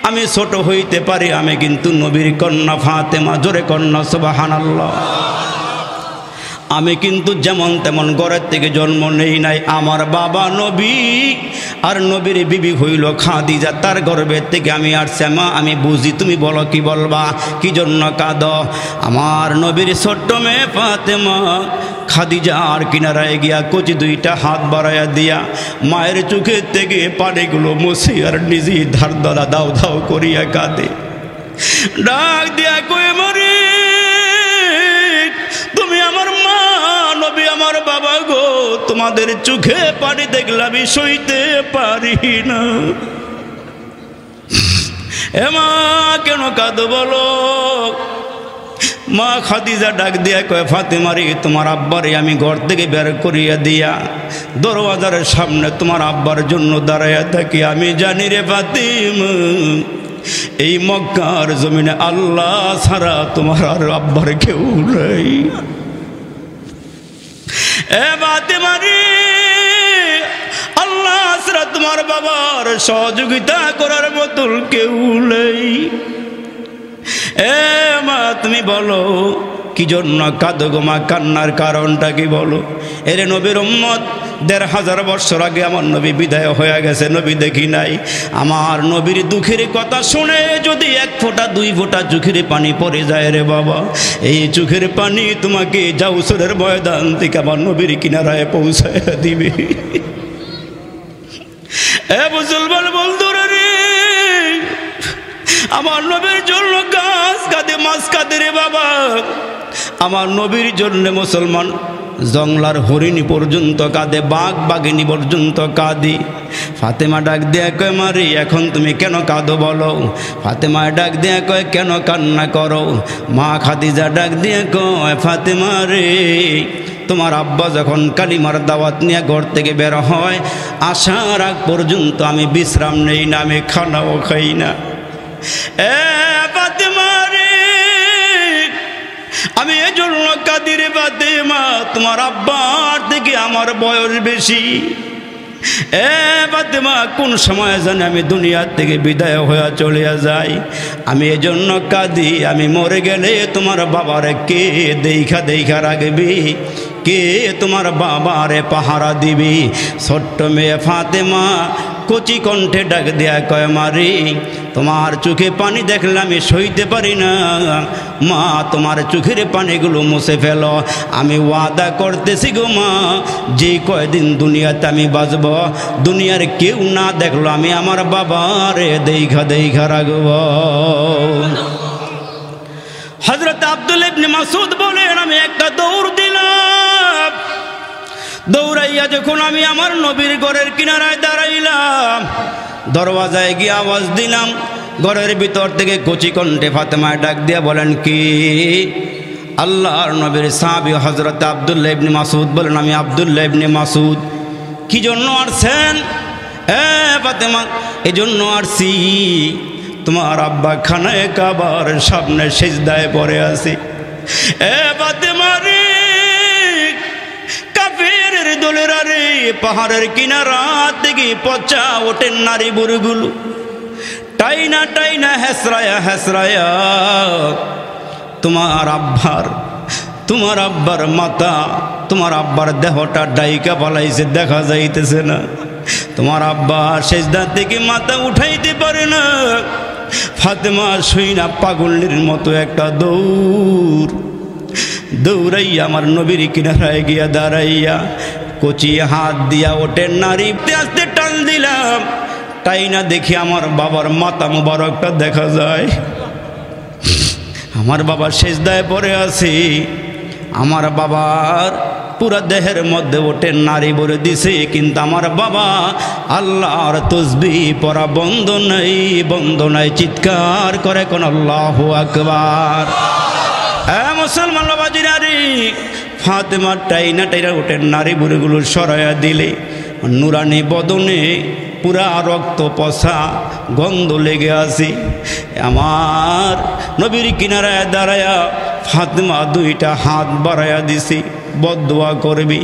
Speaker 1: আমি ছোট হইতে পারি, আমি কিন্তু নবীর কন্যা ফাতেমা। জোরে কন্যা সুবহানাল্লাহ। আমি কিন্তু যেমন তেমন ঘরের থেকে জন্ম নেই নাই। আমার বাবা নবী আর নবীর বিবি হইল খাদিজা, তার গর্ভের থেকে আমি আসছি। মা আমি বুঝি, তুমি বলো কি বলবা, কি জন্য কাঁদো? আমার নবীর ছোট্ট মেয়ে ফাতেমা খাদিজা আর কিনারায় গিয়া কচি দুইটা হাত বাড়াইয়া দিয়া মায়ের চোখের থেকে পানিগুলো মুছে আর নিজে ধার দ্বারা দাও দাও করিয়া কাঁদে। ডাক দিয়া কয়ে মরে তুমি আমার মা, নবী আমার বাবা গো, তোমাদের চোখে পানি দেখলে আমি সইতে পারি না। এ মা কেন কাঁদো বলো? মা খাদিজা ডাক দিয়া কয় ফাতেমারি তোমার আব্বারে আমি ঘর থেকে বের করিয়া দিয়া দরওয়াজার সামনে তোমার আব্বার জন্য দাঁড়াইয়া থাকি। আমি জানি রে ফাতেমা এই মক্কার জমিনে আল্লাহ ছাড়া তোমার আর আব্বার কেউ নাই। এ ফাতেমারি আল্লাহ ছাড়া তোমার বাবার সহযোগিতা করার মতন কেউ নেই। এ মা তুমি বলো কি জন্য কাঁদো গো মা? কান্নার কারণটা কি বলো? এরে নবীর উম্মত ১৫০০ বছর আগে আমার নবী বিদায় হয়ে গেছে, নবী দেখি নাই। আমার নবীর দুঃখের কথা শুনে যদি ১ ফোঁটা ২ ফোঁটা চোখের পানি পড়ে যায় রে বাবা, এই চোখের পানি তোমাকে জাউসরের ময়দান থেকে আমার নবীর কিনারায় পৌঁছায় দিবে। এ মুসলমান বন্ধুরা রে, আমার নবীর জন্য গাছ কাঁদে, মাছ কাঁদে রে বাবা। আমার নবীর জন্য মুসলমান জংলার হরিণী পর্যন্ত কাঁদে, বাঘ বাঘিনী পর্যন্ত কাঁদি। ফাতেমা ডাক দেয়া কয় মারি এখন তুমি কেন কাঁদো বলো? ফাতেমা ডাক দেয়া কয় কেন কান্না করো? মা খাদিজা ডাক দিয়ে কয় ফাতেমা রে তোমার আব্বা যখন কালিমার দাওয়াত নিয়ে ঘর থেকে বের হয় আসার আগ পর্যন্ত আমি বিশ্রাম নেই না, আমি খানাও খাই না। এ ফাতেমা রে আমি এজন্য কাঁদি রে ফাতেমা, তোমার আব্বার থেকে আমার বয়স বেশি। এ ফাতেমা কোন সময় জানি আমি দুনিয়ার থেকে বিদায় হয়ে চলে যাই, আমি এজন্য কাঁদি। আমি মরে গেলে তোমার বাবারে কে দেখা দেখা রাখবি, কে তোমার বাবারে পাহারা দিবি? ছোট্ট মেয়ে ফাতেমা কচি কণ্ঠে ডাক দেয়া কয় মারি তোমার চোখে পানি দেখলে আমি সইতে পারি না, মা তোমার চোখের পানিগুলো মুছে ফেলো। আমি ওয়াদা করতেছি গো মা, যে কয়দিন দুনিয়াতে আমি বাঁচব দুনিয়ার কেউ না দেখলো আমি আমার বাবারে দেখা দেখা রাখব। হযরত আব্দুল্লাহ ইবনে মাসউদ বলেন আমি একটা দৌড় দিলাম, দৌড়াইয়া যখন আমি আমার নবীর ঘরের কিনারায় দাঁড়াইলাম, দরওয়াজায় গিয়ে আওয়াজ দিলাম, ঘরের ভিতর থেকে কচি কণ্ঠে ফাতেমা ডাক দিয়া বলেন কি? আল্লাহর নবীর সাহাবী হযরত আব্দুল্লাহ ইবনে মাসউদ বলেন আমি আব্দুল্লাহ ইবনে মাসউদ। কি জন্য আসছেন? এ ফাতেমা এই জন্য আসছি তোমার আব্বা খানায়ে কাবার সামনে সিজদায় পড়ে আছে। এ ফাতেমা রে কাফেরের দলেরা রে পাহাড়ের কিনারা থেকে পচা ওঠেন নারী বুড়িগুলো টাইনা টাইনা হেসরায়া হেসরায়া তোমার আব্বার মাথা তোমার আব্বার দেহটা ডাইকা পালাইছে, দেখা যাইতেছে না। তোমার আব্বা সিজদা থেকে মাথা উঠাইতে পারে না। ফাতেমা শুইনা পাগলের মতো একটা দৌড়াইয়া আমার নবীর কিনারায় গিয়া দাঁড়াইয়া কচি হাত দিয়া ওঠেন নারী আস্তে টান দিলাম, তাই না দেখি আমার বাবার মাথা মোবারকটা দেখা যায়। আমার বাবা সিজদায় পড়ে আছে, আমার বাবার পুরা দেহের মধ্যে ওঠেন নারী ভরে দিছে, কিন্তু আমার বাবা আল্লাহর তসবিহ পড়া বন্ধ নাই, চিৎকার করে কোন আল্লাহু আকবার। হ্যাঁ মুসলমান বাবাজি নারী ফাতেমা টাইনা টাইনা ওঠেন নারী বুড়িগুলো সরাইয়া দিলে নুরানি বদনে পুরা রক্ত পচা গন্ধ লেগে আছে। আমার নবীর কিনারায় দাঁড়ায়া ফাতেমা দুইটা হাত বাড়াইয়া দিছি, বদদোয়া করবি।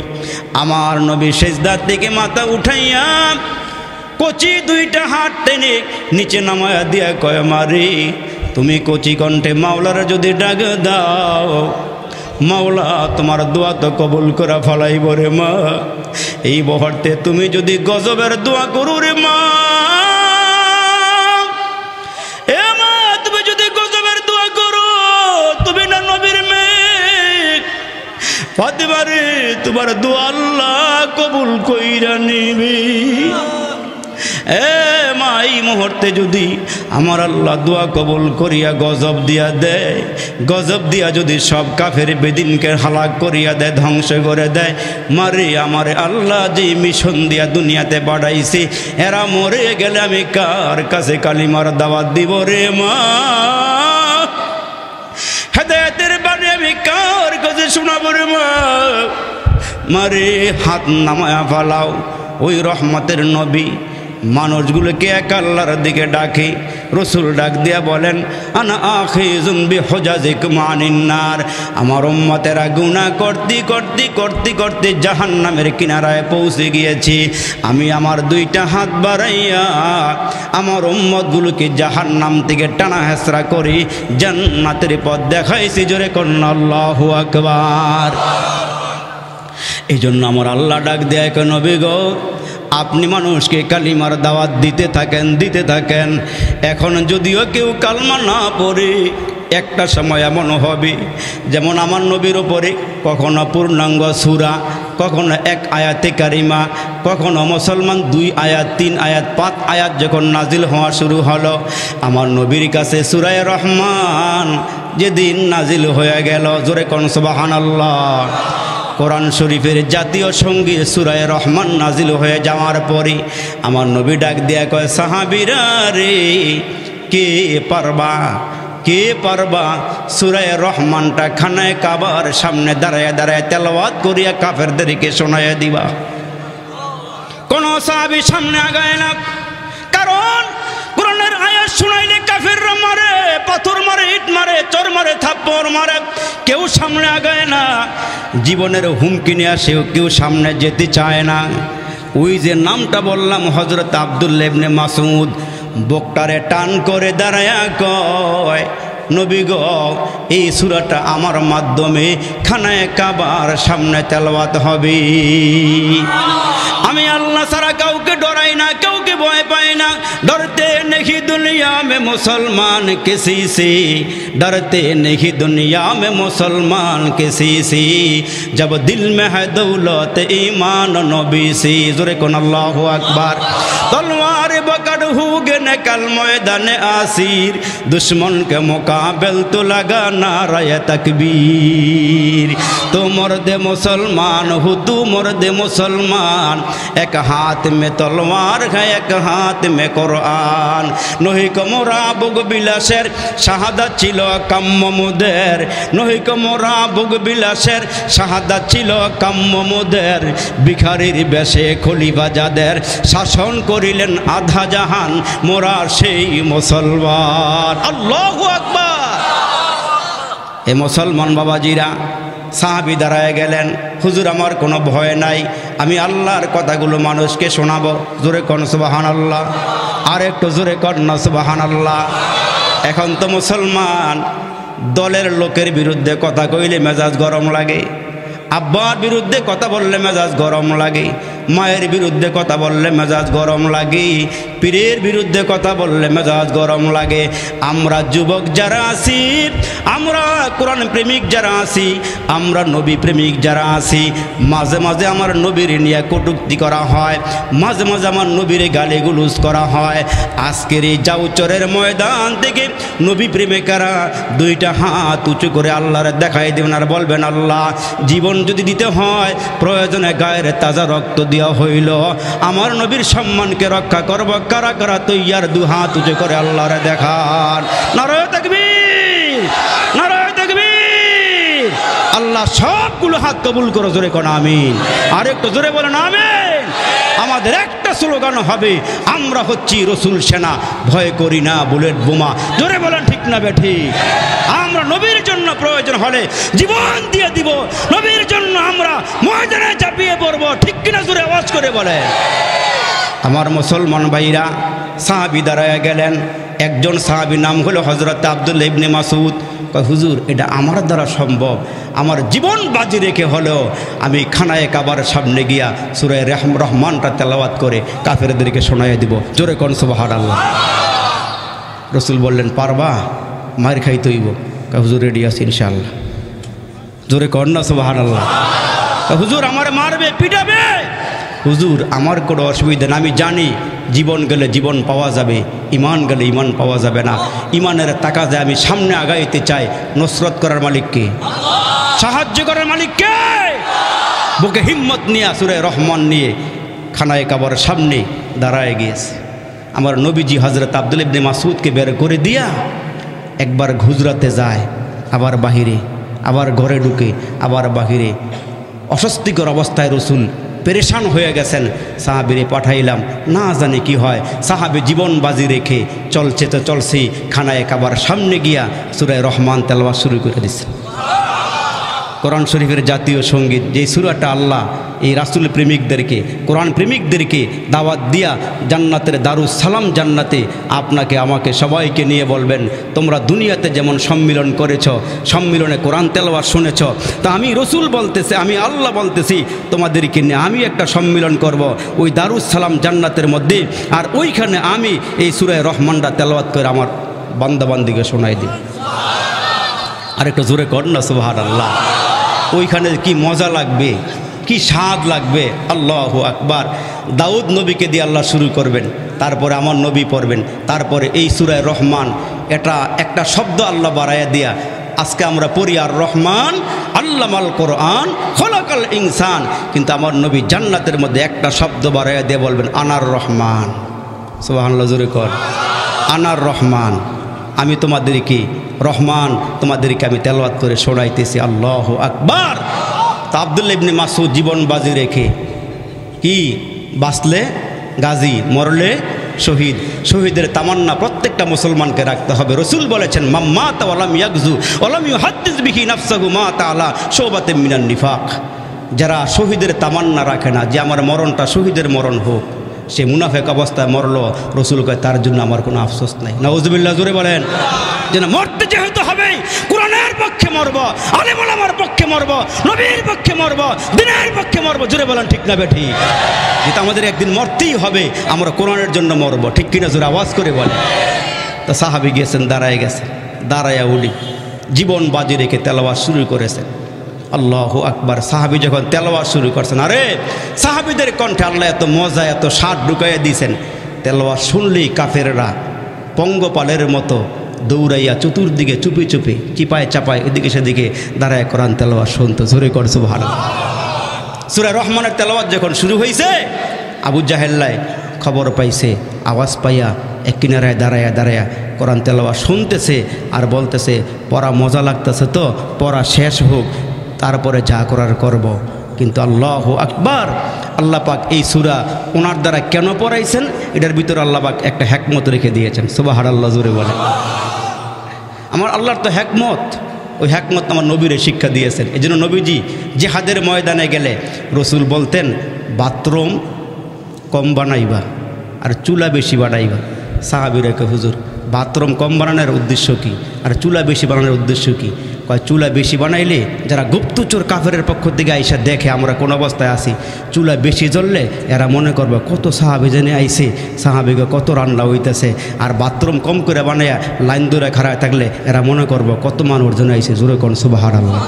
Speaker 1: আমার নবী সিজদা থেকে মাথা উঠাইয়া কচি দুইটা হাত টেনে নিচে নামায়া দিয়া কয় মারে তুমি কচি কণ্ঠে মাওলার যদি ডাক দাও মাওলা তোমার দোয়া তো কবুল করা ফলাইব রে মা। এই মুহূর্তে তুমি যদি গজবের দোয়া করো রে মা, এ মা তুমি যদি গজবের দোয়া করো, তুমি না নবীর মেয়ে ফাতেমা রে, তোমার দোয়া আল্লাহ কবুল কইরা নিবি। এ মা এই মুহূর্তে যদি আমার আল্লাহ দোয়া কবুল করিয়া গজব দিয়া দেয়, গজব দিয়া যদি সব কাফের বেদিনকে হালাক করিয়া দেয়, ধ্বংস করে দেয়, মারে আমারে আল্লাহ যে মিশন দিয়া দুনিয়াতে পাঠাইছে এরা মরে গেলে আমি কার কাছে কালিমার দাওয়াত দিব রে মা? হেদায়েতের বাণী আমি কার কাছে শোনাবো রে মা? মারে হাত নামায়া ফালাও। ওই রহমতের নবী মানুষগুলোকে এক আল্লাহর দিকে ডাকে। রসুল ডাক দিয়া বলেন আনা আখিযুন বিহুজাজিকুম আনিন নার, আমার উম্মতেরা গুনাহ করতে করতে করতে করতে জাহান্নামের কিনারায় পৌঁছে গিয়েছি। আমি আমার দুইটা হাত বাড়াইয়া আমার উম্মতগুলোকে জাহান্নাম থেকে টানা হেসরা করি জান্নাতের পথ দেখাইছি। জোরে কন্না আল্লাহু আকবার। এই জন্য আমার আল্লাহ ডাক দেয় কে নবী গো, আপনি মানুষকে কালিমার দাওয়াত দিতে থাকেন। এখন যদিও কেউ কালমা না পড়ে, একটা সময় এমন হবে যেমন আমার নবীর ওপরে কখনো পূর্ণাঙ্গ সূরা, কখনো এক আয়াতে কারিমা, কখনো মুসলমান 2 আয়াত 3 আয়াত 5 আয়াত যখন নাজিল হওয়া শুরু হলো, আমার নবীর কাছে সূরা রহমান যেদিন নাজিল হয়ে গেল, জোরে কোন সুবহানাল্লাহ। কোরআন শরীফের জাতীয় সঙ্গীত সূরা রহমান নাজিল হয়ে যাওয়ার পরে আমার নবী ডাক দিয়া কয় সাহাবীরা রে, কে পারবা সূরা রহমানটা খানায় কাবার সামনে দাঁড়ায় দাঁড়ায় তেলাওয়াত করিয়া কাফেরদেরকে শোনাইয়া দিবা? কোন সাহাবী সামনে আগায় না, কারণ কোরআনের আয়াত শুনাইলে কাফেররা মারে, পাথর মারে, ইট মারে, চর মারে, থাপ্পড় মারে, কেউ সামনে আগায় না। জীবনের হুমকি নিয়ে আসে, কেউ সামনে যেতে চায় না। ওই যে নামটা বললাম হযরত আব্দুল্লাহ ইবনে মাসউদ, বকটারে টান করে দাঁড়ায়া কয় নবী গো, এই সূরাটা আমার মাধ্যমে খানায় কাবার সামনে তেলাওয়াত হবে। আমি আল্লাহ ছাড়া কাউকে ডরাই না, কাউকে ভয় পাই না। डरते नहीं दुनिया में मुसलमान किसी से, डरते नहीं दुनिया में मुसलमान किसी से, जब दिल में है दौलत ईमान नबी से। जोरे कौन अल्लाहु अकबर। तलवार पकड़ हुए निकल मैदान आसिर, दुश्मन के मुकाबिल तो लगा नारा तकबीर। तो मर्द मुसलमान हो, तू मर्द मुसलमान, एक हाथ में तलवार है एक हाथ में कुरान। नही कमरा बुग বিলাসের শাহাদাত ছিল কাম্য মুদের, নহি কমরা বুগ বিলাসের শাহাদাত ছিল কাম্য মুদের। ভিখারির বেশে খলিফা যাদের শাসন করিলেন আধা জাহান, মোরা সেই মুসলমান। আল্লাহু আকবার। এ মুসলমান বাবাজিরা সাহাবী দাঁড়ায় গেলেন, হুজুর আমার কোনো ভয় নাই, আমি আল্লাহর কথাগুলো মানুষকে শোনাবো। জোরে কোন সুবহানাল্লাহ, আর একটু জোরে কর না সুবহানাল্লাহ। এখন তো মুসলমান দলের লোকের বিরুদ্ধে কথা কইলে মেজাজ গরম লাগে, আব্বার বিরুদ্ধে কথা বললে মেজাজ গরম লাগে, মায়ের বিরুদ্ধে কথা বললে মেজাজ গরম লাগে, পীরের বিরুদ্ধে কথা বললে মেজাজ গরম লাগে। আমরা যুবক যারা আছি, আমরা কোরআন প্রেমিক যারা আছি, আমরা নবী প্রেমিক যারা আছি, মাঝে মাঝে আমার নবীর নিয়ে কটূক্তি করা হয়, মাঝে মাঝে আমার নবীর গালিগুলুজ করা হয়। আজকের এই জাউচরের ময়দান থেকে নবী প্রেমিকারা দুইটা হাত উঁচু করে আল্লাহর দেখাই দেবেন আর বলবেন, আল্লাহ জীবন যদি দিতে হয় প্রয়োজনে গায়ের তাজা রক্ত দেওয়া হইল, আমার নবীর সম্মানকে রক্ষা করব। কারা কারা তৈয়ার? দু হাত উঁচু করে আল্লাহর দেখান। নারায়ে তাকবীর, নারায়ে তাকবীর। আল্লাহ সবগুলো হাত কবুল করো। জোরে কোন আমিন। আর একটু জোরে বলেন আমিন। আমাদের একটা স্লোগান হবে, আমরা হচ্ছি রসুল সেনা, ভয় করি না বুলেট বোমা। জোরে বলেন ঠিক না বেঠিক? আমরা নবীর জন্য প্রয়োজন হলে জীবন দিয়ে দিব, নবীর জন্য আমরা ময়দানে ঝাঁপিয়ে পড়ব। ঠিক কিনা? জোরে আওয়াজ করে বলে। আমার মুসলমান ভাইরা, সাহাবী দাঁড়ায় গেলেন। একজন সাহাবী নাম হলো হযরত আব্দুল্লাহ ইবনে মাসউদ। কয় হুজুর, এটা আমার দ্বারা সম্ভব, আমার জীবন বাজি রেখে হলেও আমি খানায়ে কাবার সামনে গিয়া সূরা রহমানটা তেলাওয়াত করে কাফেরদেরকে শোনাইয়া দিব। জোরে কোন সুবহানাল্লাহ। রসুল বললেন, পারবা? মার খাইতে হইব। কয় হুজুর রেডি আছি ইনশাআল্লাহ। জোরে কোন না সুবহানাল্লাহ। হুজুর আমার মারবে, পিটাবে। হুজুর আমার কোনো অসুবিধা না, আমি জানি জীবন গেলে জীবন পাওয়া যাবে, ইমান গেলে ইমান পাওয়া যাবে না। ইমানের তাকাজায় আমি সামনে আগাইতে চাই। নসরত করার মালিককে, সাহায্য করার মালিককে। বুকে হিম্মত নিয়ে সূরা রহমান নিয়ে খানায়ে কাবার সামনে দাঁড়ায় গিয়েছে। আমার নবীজি হযরত আব্দুল্লাহ ইবনে মাসউদকে বের করে দিয়া একবার হুজরাতে যায়, আবার বাহিরে, আবার ঘরে ঢুকে, আবার বাহিরে। অস্বস্তিকর অবস্থায় রসুল পেরেশান হয়ে গেছেন। সাহাবীরে পাঠাইলাম, না জানি কি হয়। সাহাবী জীবন বাজি রেখে চলছে তো চলছে, খানায়ে কাবার সামনে গিয়া সূরা রহমান তেলাওয়াত শুরু করে দিচ্ছে। কোরআন শরীফের জাতীয় সঙ্গীত, যে সূরাটা আল্লাহ এই রাসূল প্রেমিকদেরকে, কোরআন প্রেমিকদেরকে দাওয়াত দিয়া জান্নাতের দারুস সালাম জান্নাতে আপনাকে আমাকে সবাইকে নিয়ে বলবেন, তোমরা দুনিয়াতে যেমন সম্মিলন করেছ, সম্মিলনে কোরআন তেলাওয়াত শুনেছ, তা আমি রসুল বলতেছি, আমি আল্লাহ বলতেছি তোমাদেরকে নিয়ে আমি একটা সম্মিলন করব ওই দারুস সালাম জান্নাতের মধ্যে। আর ওইখানে আমি এই সূরা রহমানটা তেলাওয়াত করে আমার বান্দাবান্দিকে শোনাই দিই। আরেকটা জোরে কর না সুবহানাল্লাহ। ওইখানে কি মজা লাগবে, কি স্বাদ লাগবে। আল্লাহু আকবার। দাউদ নবীকে দিয়ে আল্লাহ শুরু করবেন, তারপরে আমার নবী পড়বেন, তারপরে এই সূরা রহমান। এটা একটা শব্দ আল্লাহ বাড়াইয়া দিয়া আজকে আমরা পড়ি আর রহমান আল্লামাল কোরআন খলাকাল ইনসান, কিন্তু আমার নবী জান্নাতের মধ্যে একটা শব্দ বাড়াইয়া দিয়ে বলবেন আনার রহমান। সুবহানাল্লাহ, জোরে কর। আনার রহমান, আমি তোমাদেরকে রহমান, তোমাদেরকে আমি তেলাওয়াত করে শোনাইতেছি। আল্লাহু আকবার। তা আব্দুল্লাহ ইবনে মাসউদ জীবন বাজি রেখে কি বাঁচলে গাজী, মরলে শহীদ। শহীদের তামান্না প্রত্যেকটা মুসলমানকে রাখতে হবে। রসুল বলেছেন, মাম্মাতা ওয়ালাম ইয়াগজু ওয়ালাম ইউহাদ্দিস বিহি নাফসাহু মা তাআলা শুবাতাম মিনান নিফাক। যারা শহীদের তামান্না রাখে না, যে আমার মরণটা শহীদের মরণ হোক, সে মুনাফেক অবস্থায় মরলো। রসুল কয় তার জন্য আমার কোনো আফসোস নাই। নাউজুবিল্লাহ, জোরে বলেন। যেন মরতে যেহেতু হবে, কোরআনের পক্ষে মরব, আলেম ওলামার পক্ষে মরব, নবীর পক্ষে মরব, দ্বীনের পক্ষে মরব। জোরে বলেন ঠিক না বেঠি? যেটা আমাদের একদিন মরতেই হবে, আমরা কোরআনের জন্য মরব। ঠিক কিনা? জোরে আওয়াজ করে বলে। তা সাহাবী গেছেন, দাঁড়ায় গেছে, দাঁড়াইয়া উঠি জীবন বাজি রেখে তেলাওয়াত শুরু করেছেন। আল্লাহু আকবার। সাহাবী যখন তেলাওয়াত শুরু করছেন, আরে সাহাবীদের কণ্ঠে আল্লাহ এত মজা, এত স্বাদ ঢুকাইয়া দিয়েছেন। তেলাওয়াত শুনলেই কাফেররা পঙ্গপালের মতো দৌড়াইয়া চতুর্দিকে চুপি চুপি চিপায় চাপায় এদিকে সেদিকে দাঁড়ায় কোরআন তেলাওয়াত শুনতো। জোরে কর সুবহানাল্লাহ। সূরা রহমানের তেলাওয়াত যখন শুরু হয়েছে, আবু জাহেল্লাই খবর পাইছে, আওয়াজ পাইয়া এক কিনারায় দাঁড়ায়া দাঁড়ায়া কোরআন তেলাওয়াত শুনতেছে আর বলতেছে, পড়া মজা লাগতেছে তো, পড়া শেষ হোক, তারপরে যা করার করব। কিন্তু আল্লাহু আকবার, আল্লাহ পাক এই সূরা ওনার দ্বারা কেন পড়াইছেন, এটার ভিতরে আল্লাহ পাক একটা হিকমত রেখে দিয়েছেন। সুবহানাল্লাহ, জোরে বলে। আমার আল্লাহর তো হিকমত, ওই হিকমত আমার নবীরে শিক্ষা দিয়েছেন। এই জন্য নবীজি জিহাদের ময়দানে গেলে রসুল বলতেন, বাথরুম কম বানাইবা আর চুলা বেশি বানাইবা। সাহাবীরা কয়, হুজুর বাথরুম কম বানানোর উদ্দেশ্য কি আর চুলা বেশি বানানোর উদ্দেশ্য কি? কয়, চুলা বেশি বানাইলে যারা গুপ্তচর কাফেরের পক্ষ থেকে আইসা দেখে আমরা কোন অবস্থায় আছি, চুলা বেশি জ্বললে এরা মনে করবে কত সাহাবী জেনে আইছে, সাহাবীকে কত রান্না হইতেছে। আর বাথরুম কম করে বানাইয়া লাইন ধরে খাড়ায় থাকলে এরা মনে করবে কত মানুষ জেনে আইছে। জোরে কোন সুবহানাল্লাহ।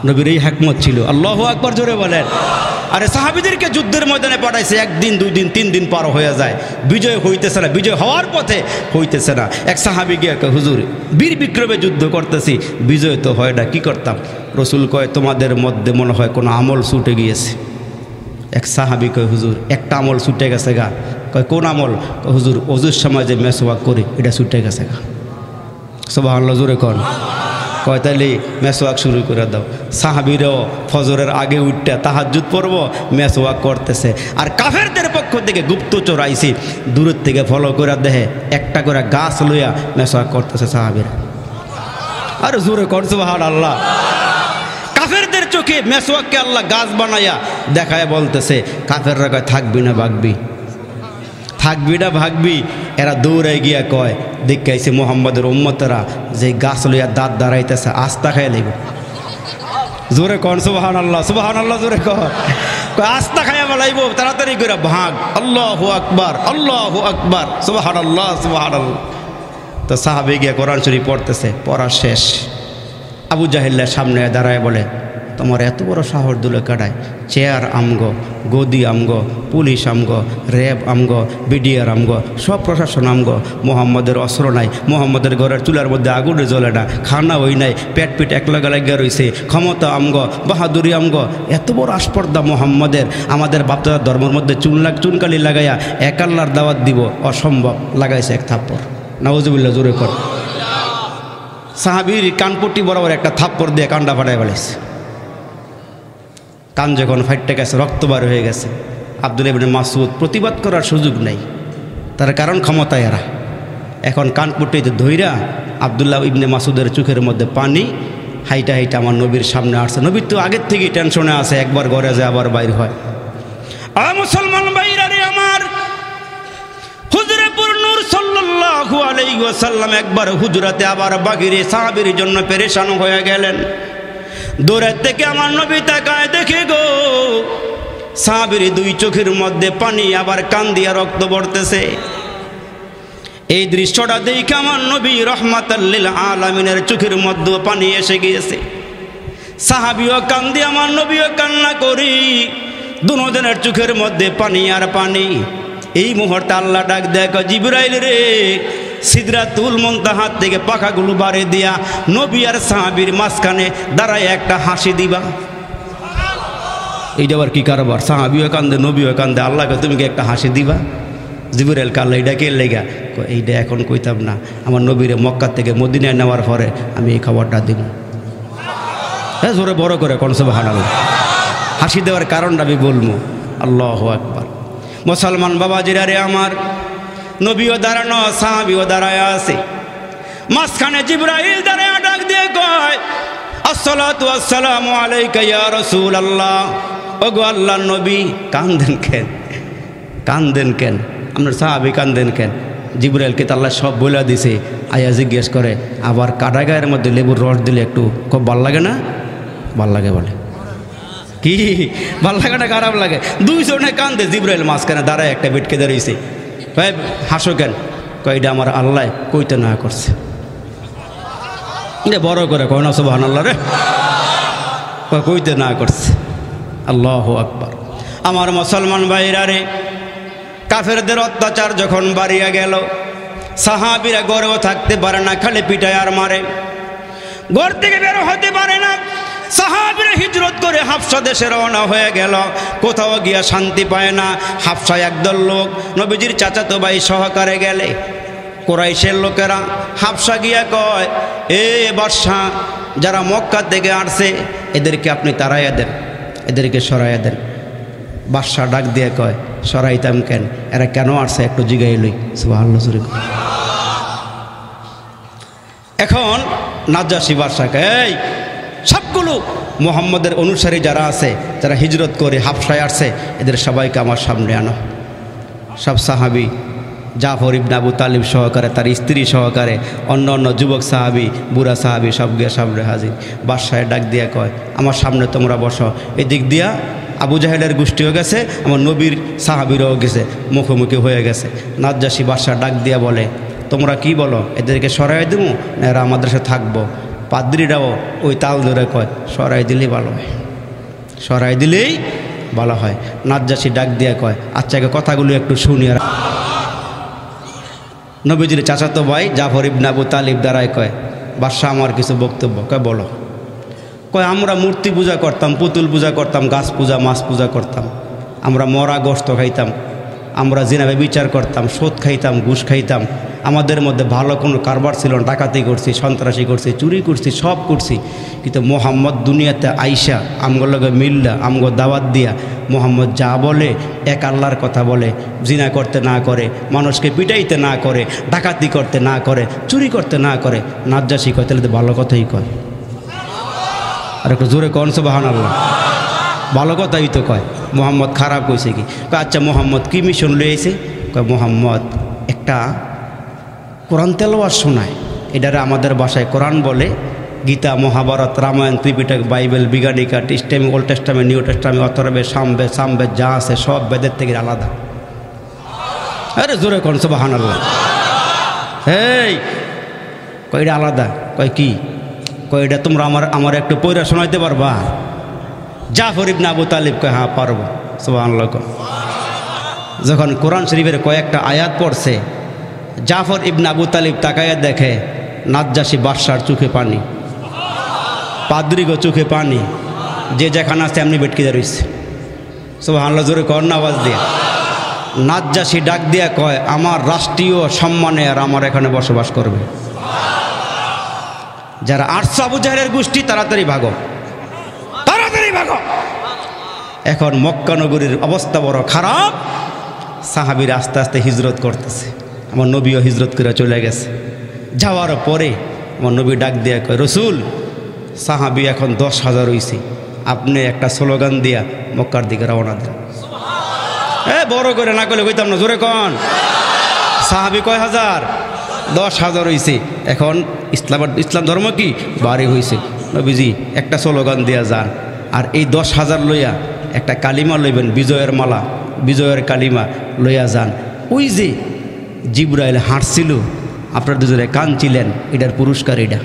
Speaker 1: নবীর এই হিকমত ছিল। আল্লাহু আকবার, জোরে বলেন। আরে সাহাবীদেরকে যুদ্ধের ময়দানে পাঠাইছে, একদিন দুই দিন তিন দিন পার হয়ে যায়, বিজয় হইতেছে না, বিজয় হওয়ার পথে হইতেছে না। এক সাহাবী গিয়ে কয়, হুজুর বীর বিক্রমে যুদ্ধ করতেছি, বিজয় তো হয় না, কি করতাম? রসুল কয়, তোমাদের মধ্যে মনে হয় কোনো আমল ছুটে গিয়েছে। এক সাহাবী কয়, হুজুর একটা আমল ছুটে গেছে গা। কয়, কোন আমল? হুজুর ওযুর সময় যে মেসওয়াক করি, এটা ছুটে গেছে গা। সুবহানাল্লাহ, জোরে কোন। কয়, তাহলে মেসওয়াক শুরু করে দাও। সাহাবীরাও ফজরের আগে উঠতে তাহাজ্জুদ পড়ব, মেসওয়াক করতেছে। আর কাফেরদের পক্ষ থেকে গুপ্তচর আইছি, দূরের থেকে ফলো করে দেখে একটা করে গাছ লইয়া মেসওয়াক করতেছে সাহাবীরা। আর জোরে কর সুবহানাল্লাহ। কাফেরদের চোখে মেসওয়াককে আল্লাহ গাছ বানাইয়া দেখায় বলতেছে, কাফেররা কয়, থাকবি না বাগবি? থাকবি না ভাগবি। এরা দৌড়াই গিয়া কয় দেখাইছে মোহাম্মদের উম্মতেরা যে গাছ লইয়া দাঁত দাঁড়াইতেছে আস্তা খাই লাগব। জোরে কন সুবহানাল্লাহ, সুবহানাল্লাহ জোরে কর। আস্তা খাইয়া বলাইব তাড়াতাড়ি করে ভাগ। আল্লাহু আকবার, আল্লাহু আকবার, সুবহানাল্লাহ, সুবহানাল্লাহ। তো সাহাবে গিয়া কোরআন শরীফ পড়তেছে, পড়া শেষ। আবু জাহেলের সামনে দাঁড়ায় বলে তোমার এত বড় সাহস দুলে কাটায়, চেয়ার আমগো, গদি আমগো, পুলিশ আমগো, র্যাব আমগো, বিডিআর আমগো, সব প্রশাসন আমগো। মোহাম্মদের অস্ত্র নাই, মোহাম্মদের ঘরের চুলার মধ্যে আগুনে জ্বলে না, খানা ওই নাই, পেট পিট একলাগা লাগিয়া রয়েছে, ক্ষমতা আমগো, বাহাদুরি আমগো। এত বড় আস্পর্ধা মোহাম্মদের, আমাদের বাপদাদার ধর্মের মধ্যে চুনকালি লাগাইয়া এক আল্লাহর দাওয়াত দিব অসম্ভব। লাগাইছে এক থাপ্পড়। নাউজুবিল্লাহ জোরে কর। সাহাবীর কানপট্টি বরাবর একটা থাপ্পড় দিয়ে কান্ডা ফাটাই ফেলেছে। কান যখন ফাইটে গেছে, রক্ত বার হয়ে গেছে। আব্দুল্লাহ ইবনে মাসউদ প্রতিবাদ করার সুযোগ নেই, তার কারণ ক্ষমতায় এরা। এখন কানপট্টিতে ধইরা আব্দুল্লাহ ইবনে মাসউদের চোখের মধ্যে পানি, হাইটা হাইটা আমার নবীর সামনে আসছে। নবীর তো আগের থেকেই টেনশনে আছে, একবার ঘরে যায় আবার বাইর হয়। মুসলমান ভাইরা রে আমার, হুজুরে পুর নূর সাল্লাল্লাহু আলাইহি ওয়াসাল্লাম একবার হুজরাতে আবার বাগিরে সাহাবীর জন্য পেরেশান হয়ে গেলেন। দূরের থেকে আমার নবী তাকায়, দেখে গো সাহাবীর দুই চোখের মধ্যে পানি, আবার কান দিয়া রক্ত পড়তেছে। এই দৃশ্যটা দেখে আমার নবী রাহমাতাল লিল আলামিনের চোখের মধ্যে পানি এসে গিয়েছে। সাহাবীও কান্দি, আমার নবীও কান্না করি, দুজনের চোখের মধ্যে পানি আর পানি। এই মুহূর্তে আল্লাহ ডাক দেখ, জিবরাইল রে, সিদরাতুল মুনতাহার থেকে পাখাগুলো বাড়ে দিয়া নবী আর সাহাবীর মাঝখানে দাঁড়ায় একটা হাসি দিবা। এইটা আবার কি কারবার? সাহাবীও কান্দে, নবীও কান্দে, আল্লাহকে তুমি কি একটা হাসি দিবা? জিবরাইল কাল্লা এইটা কে লেগা? এইটা এখন কইতাম না, আমার নবীরে মক্কা থেকে মদিনায় নেওয়ার পরে আমি এই খবরটা দিব। হ্যাঁ জোরে বড় করে কোন সুবহানাল্লাহ। হাসি দেওয়ার কারণটা আমি বলবো। আল্লাহু আকবার। মুসলমান বাবাজিরা রে আমার, নবীও দাঁড়ানো, সাহাবীও দাঁড়ায় আছে। মাঝখানে জিবরাইল দাঁড়ায় ডাক দিয়ে কয়, আসসালাতু ওয়াসসালামু আলাইকা ইয়া রাসূলুল্লাহ। ওগো আল্লাহর নবী। কান্দেন কেন? কান্দেন কেন? আপনার সাহাবী কান্দেন কেন? জিবরাইলকে তো আল্লাহ সব বলে দিছে। আয়া জিজ্ঞেস করে, আবার কাটা গায়ের মধ্যে লেবুর রস দিলে একটু খুব ভাল লাগে না? ভাল লাগে বলে। কি ভাল লাগে না খারাপ লাগে? দুইজনে কান্দে। জিবরাইল মাঝখানে দাঁড়ায় একটা বেটকে দাঁড়িয়েছে। ভাই হাসো কেন? কয়টা আমার আল্লাহ কইতে না করছে। বড় করে কয় না সুবহানাল্লাহ রে, কইতে না করছে। আল্লাহু আকবার। আমার মুসলমান ভাইরা রে, কাফেরদের অত্যাচার যখন বাড়িয়া গেল, সাহাবীরা ঘরেও থাকতে পারে না, খালি পিটায় আর মারে, ঘর থেকে বের হতে পারে না। সাহাবীরা হিজরত করে হাবশা দেশে রওনা হয়ে গেল, কোথাও গিয়া শান্তি পায় না। হাবশা একদল লোক নবীজির চাচাতো ভাই সহকারে গেলে, কুরাইশের লোকেরা হাবশা গিয়া কয়, এ বাদশাহ, যারা মক্কা থেকে আসছে এদেরকে আপনি তাড়াইয়া দেন, এদেরকে সরাইয়া দেন। বাদশাহ ডাক দিয়ে কয়, সরাইতাম কেন? এরা কেন আসছে একটু জিগাই লই। সুবহানাল্লাহ। এখন নাজ্জাশী বাদশাকে, এই সবগুলো মুহাম্মদের অনুসারী যারা আছে, যারা হিজরত করে হাবশায় আসছে, এদের সবাইকে আমার সামনে আনো। সব সাহাবী, জাফর ইবনে আবু তালিব সহকারে, তার স্ত্রী সহকারে, অন্য অন্য যুবক সাহাবী, বুড়া সাহাবী সব গিয়ে সামনে হাজির। বাদশাহে ডাক দিয়া কয়, আমার সামনে তোমরা বসো। এদিক দিয়া আবু জাহেলের গোষ্ঠীও গেছে, আমার নবীর সাহাবীরাও গেছে, মুখোমুখি হয়ে গেছে। নাজ্জাশী বাদশাহ ডাক দিয়া বলে, তোমরা কি বলো, এদেরকে সরাই দেবো না এরা আমাদের সাথে থাকবো? পাদ্রীরাও ওই তাল ধরে কয়, সরাই দিলেই ভালো হয়, সরাই দিলেই ভালো হয়। নাজ্জাশী ডাক দিয়া কয়, আচ্ছা কথাগুলো একটু শুনি। আর নবীজির চাচাতো ভাই জাফর ইবনে আবু তালিব দাঁড়ায় কয়, বাদশাহ আমার কিছু বক্তব্য। কয় বলো। কয়, আমরা মূর্তি পূজা করতাম, পুতুল পূজা করতাম, গাছ পূজা, মাছ পূজা করতাম, আমরা মরা গোশত খাইতাম, আমরা জিনাবে বিচার করতাম, সুদ খাইতাম, ঘুষ খাইতাম, আমাদের মধ্যে ভালো কোনো কারবার ছিল না, ডাকাতি করছি, সন্ত্রাসী করছি, চুরি করছি, সব করছি। কিন্তু মোহাম্মদ দুনিয়াতে আইসা আমগো লগে মিল্লা, আমগো দাওয়াত দিয়া মোহাম্মদ যা বলে এক আল্লাহর কথা বলে, জিনা করতে না করে, মানুষকে পিটাইতে না করে, ডাকাতি করতে না করে, চুরি করতে না করে। নাজ্জাশী কয়, তাহলে তো ভালো কথাই কয়। আর একটু জোরে কন সুবহানাল্লাহ। ভালো কথাই তো কয়। মোহাম্মদ খারাপ কইছে কি? আচ্ছা মোহাম্মদ কি মিশন লইছে? কয় মোহাম্মদ একটা কোরআন তেলাওয়াত শোনায়। এটারে আমাদের ভাষায় কোরআন বলে। গীতা, মহাভারত, রামায়ণ, ত্রিপিটক, বাইবেল, বিজ্ঞানিকা, testament, old testament, new testament, অথর্বে, সামবেদ যা আছে সব বেদের থেকে আলাদা। আরে জোরে কোন সুবহানাল্লাহ। এই কয় এটা আলাদা। কয় কি? কয় এটা তোমরা আমার একটু পয়রা শোনাইতে পারবা? জাফর ইবনে আবু তালিব কয় হ্যাঁ পারবো। সুবহানাল্লাহ। যখন কোরআন শরীফের কয়েকটা আয়াত পড়ছে, জাফর ইবনে আবু তালিব তাকায়া দেখে নাজ্জাশী বাদশার চোখে পানি, পাদ্রিগো চোখে পানি, যে যেখানে আছে এমনি বেটকে রয়েছে। সুবহানাল্লাহ জোরে কর না আওয়াজ দিয়ে। নাজ্জাশী ডাক দিয়া কয় আমার রাষ্ট্রীয় সম্মানে আর আমার এখানে বসবাস করবে। যারা আসছো আবু জাহেলের গোষ্ঠী তাড়াতাড়ি ভাগো, তাড়াতাড়ি ভাগো। এখন মক্কা নগরীর অবস্থা বড় খারাপ। সাহাবীরা আস্তে আস্তে হিজরত করতেছে। আমার নবীও হিজরত করে চলে গেছে। যাওয়ার পরে আমার নবী ডাক দিয়া কয় রসুল, সাহাবী এখন 10,000 হইছে, আপনি একটা স্লোগান দিয়া মক্কার দিকে রওনা দেন। বড় করে না করলে কইতাম না, জোরে কন। সাহাবী কয় হাজার? 10,000 হইছে। এখন ইসলাম ধর্ম কি বাড়ি হইছে। নবীজি একটা স্লোগান দিয়া যান, আর এই 10,000 লইয়া একটা কালিমা লইবেন, বিজয়ের মালা, বিজয়ের কালিমা লইয়া যান। ওই যে জিবরাইল হাঁটছিল, আপনার দুজনে কাঁদছিলেন, এটার পুরস্কার এটা।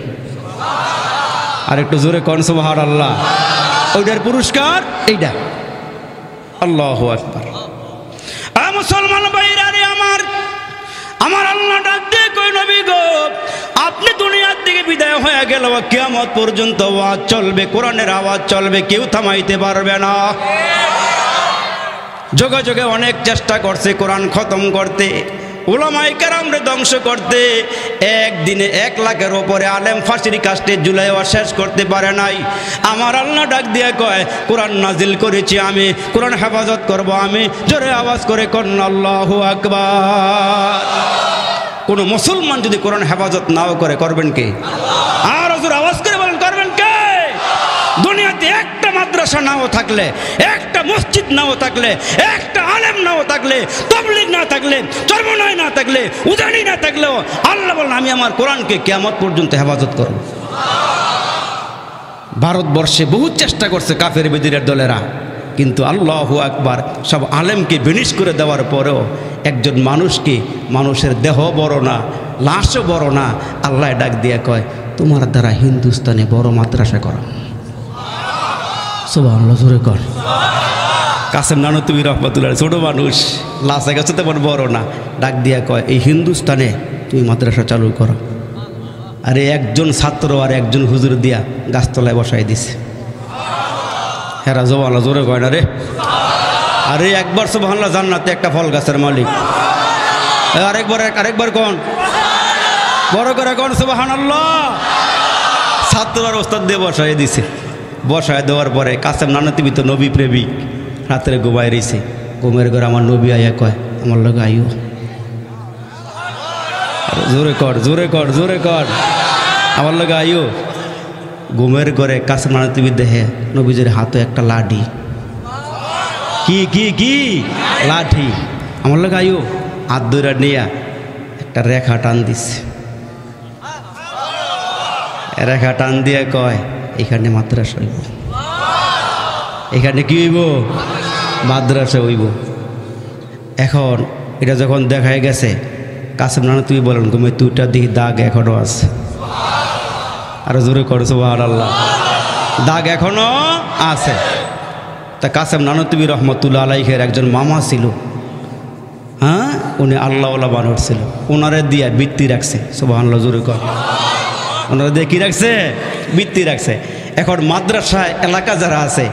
Speaker 1: আর একটু জোরে কন সুবহানাল্লাহ। ওইটার পুরস্কার এইটা। আল্লাহু আকবার। মুসলমান ভাইরা রে আমার আল্লাহ ডাক দিয়ে কই নবী গো, আপনি দুনিয়ার দিকে বিদায় হয়ে গেল, কিয়ামত পর্যন্ত আওয়াজ চলবে, কোরআনের আওয়াজ চলবে, কেউ থামাইতে পারবে না। যোগে যোগে অনেক চেষ্টা করছে কোরআন খতম করতে, উলামায়ে কেরামরে ধ্বংস করতে। একদিনে 1 লাখের ওপরে আলেম ফাঁসির কাস্টে ঝুলাইয়া শেষ করতে পারে নাই। আমার আল্লাহ ডাক দিয়ে কয় কোরআন নাজিল করেছি আমি, কোরআন হেফাজত করব আমি। জোরে আওয়াজ করে কোন আল্লাহু আকবার। কোন মুসলমান যদি কোরআন হেফাজত নাও করে, করবেন কে? আর হুজুর আওয়াজ করে বলেন, করবেন কে? দুনিয়াতে একটা মাদ্রাসা নাও থাকলে, একটা মসজিদ নাও থাকলে, একটা আলেম নাও থাকলে, তাবলীগ না থাকলে, চরমনায় না থাকলে, উজানি না থাকলেও আল্লাহ বলেন আমি আমার কোরআনকে কিয়ামত পর্যন্ত হেফাজত করব। ভারতবর্ষে বহু চেষ্টা করছে কাফের বেদিনের দলেরা, কিন্তু আল্লাহু আকবার, সব আলেমকে বিনিশ করে দেওয়ার পরেও একজন মানুষকে, মানুষের দেহ বড় না, লাশও বড় না, আল্লাহ ডাক দিয়ে কয় তোমার দ্বারা হিন্দুস্তানে বড় মাদ্রাসা করা। সুবহানাল্লাহ জোরে কর। কাসেম নানতুবি রহমাতুল্লাহ ছোট মানুষ, লাশে গেছে তেমন বড় না, ডাক দিয়া কয় এই হিন্দুস্তানে তুমি মাদ্রাসা চালু করো। আরে একজন ছাত্র আর একজন হুজুর দিয়া গাছতলায় বসাই দিছে। হেরা সুবহানাল্লাহ জোরে কয় না রে। আরে একবার সুবহানাল্লাহ, জান্নাতে একটা ফল গাছের মালিক। আরেকবার কোন বড় করে কোন সুবহানাল্লাহ। ছাত্র আর ওস্তাদ দিয়ে বসাই দিছে। বসায় দেওয়ার পরে কাসেম নানতুবি তো নবী প্রেমিক, রাত্রে ঘুমায় রয়েছে। ঘুমের ঘরে আমার নবী আয়া কয় আমার লগে আইও। জোরে কর, জোরে কর, জোরে কর, আমার লগে আইও। ঘুমের ঘরে কাসেম নানতুবি দেখে নবীজির হাতে একটা লাঠি। কি কি কি লাঠি? আমার লগে আইও। হাত ধরে নিয়া একটা রেখা টান দিছে। রেখা টান দিয়ে কয় এখানে মাদ্রাসা হইব। এখানে কি হইব? মাদ্রাসা হইব। এখন এটা যখন দেখাই গেছে, কাসেম নানতুবি বলেন ঘুমে 2টা দিকে দাগ এখনো আছে। আর জোরে করে সুবহানাল্লাহ, দাগ এখনো আছে। তা কাসেম নানতুবি রহমতুল্লাহ আলাইহির একজন মামা ছিল, হ্যাঁ, উনি আল্লাহওয়ালা বানর ছিল। ওনারে দিয়া বৃত্তি রাখছে। সুবহানাল্লাহ জোরে কর। ওনারা দিয়ে কী রাখছে? বৃত্তি রাখছে। এখন মাদ্রাসায় এলাকা যারা আছে,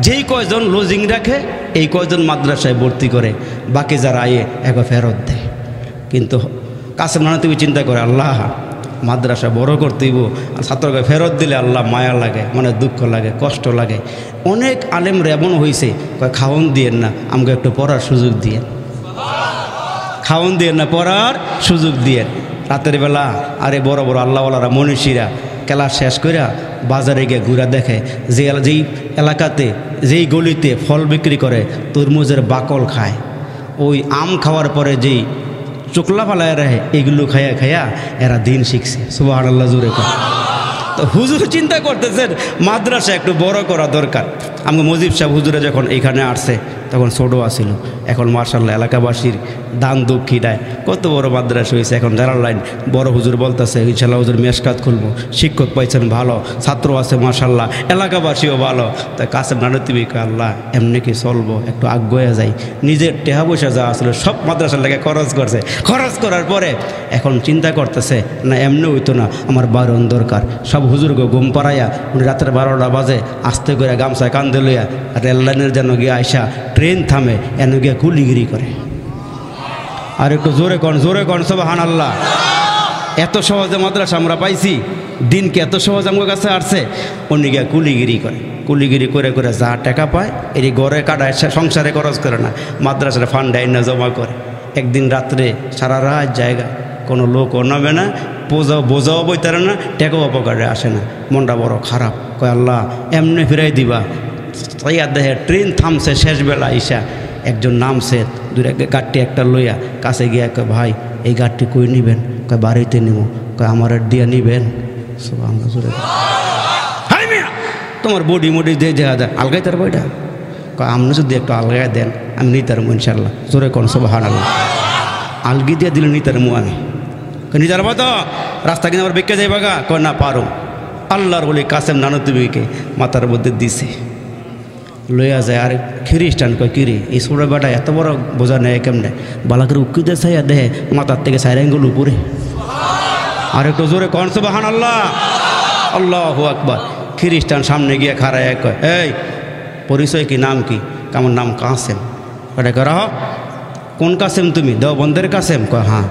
Speaker 1: যেই কয়জন লজিং রাখে এই কয়জন মাদ্রাসায় ভর্তি করে, বাকি যারা আয়ে এক ফেরত দেয়। কিন্তু কাসেম নানতুবি চিন্তা করে আল্লাহ মাদ্রাসা বড় করতেইব, আর ছাত্রকে ফেরত দিলে আল্লাহ মায়া লাগে, মানে দুঃখ লাগে, কষ্ট লাগে। অনেক আলেমরা এমন হয়েছে কয় খাওয়ন দিয়েন না, আমাকে একটু পড়ার সুযোগ দিয়েন। খাওয়ন দিয়েন না, পড়ার সুযোগ দিয়েন। রাতের বেলা আরে বড় বড় আল্লাহওয়ালারা মনীষীরা ক্লাস শেষ কইরা বাজারে গিয়ে ঘুরা দেখে যেই এলাকাতে, যেই গলিতে ফল বিক্রি করে তরমুজের বাকল খায়, ওই আম খাওয়ার পরে যেই চোকলা ফালায় রাখে এগুলো খাইয়া খাইয়া এরা দিন শিখছে। সুবহানাল্লাহ জোরে কর। তো হুজুর চিন্তা করতেছেন মাদ্রাসা একটু বড় করা দরকার। আমাকে মজিব সাহেব হুজুরে যখন এইখানে আসছে তখন ছোটো আসিল, এখন মার্শাল্লাহ এলাকাবাসীর দান দক্ষিণায় কত বড় মাদ্রাসা হয়েছে। এখন জানার লাইন বড় হুজুর বলতেছে ইনশাল্লাহ হুজুর মেশকাত খুলবো, শিক্ষক পাইছেন ভালো, ছাত্র আছে মার্শাল্লাহ, এলাকাবাসীও ভালো। তাই কাসেম নানতিবি আল্লাহ এমনি কি চলবো, একটু আগ্রহে যাই। নিজের টেহা পয়সা যা আসলে সব মাদ্রাসার লেগে খরচ করছে, খরচ করার পরে এখন চিন্তা করতেছে না এমনি হইতো না, আমার বারণ দরকার। সব হুজুরকে ঘুম পাড়াইয়া উনি রাতের 12টা বাজে আস্তে করে গামছায় কান্দে লইয়া রেল লাইনের যেন গিয়ে আইসা ট্রেন থামে এন গিয়ে কুলিগিরি করে। আর একটু জোরে কন সুবহানাল্লাহ। এত সহজে মাদ্রাসা আমরা পাইছি, দিনকে এত সহজ আমার কাছে আসছে। উনি গিয়ে কুলিগিরি করে, কুলিগিরি করে করে যা টাকা পায় এটি গড়ে কাটায়, সংসারে খরচ করে না, মাদ্রাসার ফান্ডে আইনা জমা করে। একদিন রাত্রে সারা রাত জায়গা, কোনো লোক নামে না, বোঝাও বইতারে না, টেকাও অপকারে আসে না। মনটা বড় খারাপ, কয় আল্লাহ এমনি ফিরাই দিবা। তাই আর দেখে ট্রেন থামছে শেষ বেলা ইসা, একজন নামছে দূরে গাড়িটি একটা লইয়া কাছে গিয়া কয় ভাই এই গাড়িটি কই নিবেন? কয় বাড়িতে নিব। কয় আমার দিয়া নিবেন? তোমার বডি মডি দিয়ে দেওয়া যায় আলগাই তার বইটা। কয় আপনি যদি একটু আলগায় দেন আমি নিতার মু ইনশাল্লাহ। জোরে কোন সুবহানাল্লাহ। আলগি দিয়ে দিলে নিতার মু আমি। নিতার মা তো রাস্তা কিনে আবার বেঁকে যাই বাগা? কয় না পারো। আল্লাহর বলি কাসেম নানতুবিকে মাথার মধ্যে দিছে, লইয়া যায়। আর খ্রিস্টান কয় কিরে এই ছোটো বেটা এত বড় বোঝা নেয় কেমনে? বালাকের উকিতে চাইয়া দেহে মাথার থেকে সাইরেঙ্গুল উপরে। আর একটু জোরে কন সুবহানাল্লাহ। আল্লাহু আকবার। খ্রিস্টান সামনে গিয়ে খাড়ায় কয় এই পরিচয় কি, নাম কি? আমার নাম কাসেম। কটা করা হ কোন কাসেম তুমি? দেওবন্দের কাসেম? কয় হ্যাঁ।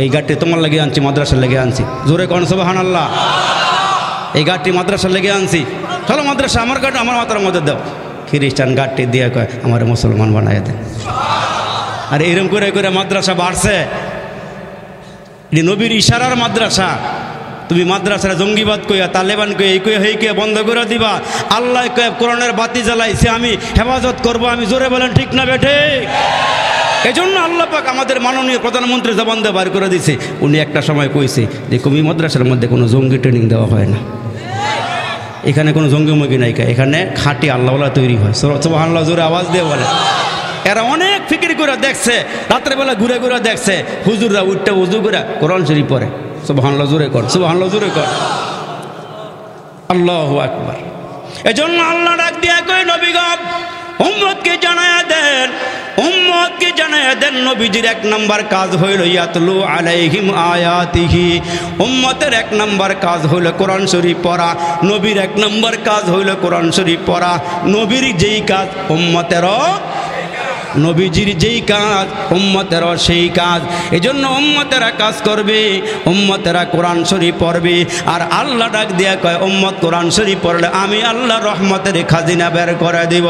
Speaker 1: এই গাড়িটি তোমার লেগে আনছি, মাদ্রাসার লেগে আনছি। জোরে কন সুবহানাল্লাহ। এই গাড়িটি মাদ্রাসার লেগে আনছি, চলো মাদ্রাসা আমার গাড়ি আমার মাথার মধ্যে দাও। খ্রিস্টান গাড়িটি দিয়ে কয় আমার মুসলমান বানাই দেন। আর এরকম করে করে মাদ্রাসা বাড়ছে। এটি নবীর ইশারার মাদ্রাসা। তুমি মাদ্রাসার জঙ্গিবাদ কইয়া তালেবান কইয়া এই কইয়া হেই কইয়া বন্ধ করে দিবা। আল্লাহ কয়ে কোরআনের বাতি জ্বালাইছে, আমি হেফাজত করব। আমি জোরে বলেন ঠিক না বেঠে? এই জন্য আল্লাহ পাক আমাদের মাননীয় প্রধানমন্ত্রী জবান দিয়ে বার করে দিছে। উনি একটা সময় কইছে যে কমি মাদ্রাসার মধ্যে কোনো জঙ্গি ট্রেনিং দেওয়া হয় না, এখানে কোনো জঙ্গিমুগি নাই, এখানে খাঁটি আল্লাহওয়ালা তৈরি হয়। সুবহানাল্লাহ জোরে আওয়াজ দিয়ে বলে। এরা অনেক ফিকির করে দেখছে, রাত্রেবেলা ঘুরে ঘুরে দেখছে হুজুররা উঠতে উজু করে কোরআন শরীফ পড়ে। সুবহানাল্লাহ জোরে কর, সুবহানাল্লাহ জোরে কর। আল্লাহু আকবার। এজন্য আল্লাহ ডাক দিয়া কই নবী গো উম্মতকে জানায়া দেন, উম্মতকে জানায়া দেন নবীজির এক নাম্বার কাজ হইল ইয়াতলু আলাইহিম আয়াতিহি। উম্মতের এক নাম্বার কাজ হইল কোরআন শরীফ পড়া। নবীর এক নাম্বার কাজ হইল কোরআন শরীফ পড়া। নবীর যেই কাজ উম্মতেরও, নবীজির যেই কাজ উম্মতেরও সেই কাজ। এজন্য উম্মতেরা কাজ করবে, উম্মতেরা কোরআন শরীফ পড়বে। আর আল্লাহ ডাক দিয়া কয় উম্মত কোরআন শরীফ পড়লে আমি আল্লাহ রহমতের খাজিনা বের করে দিব।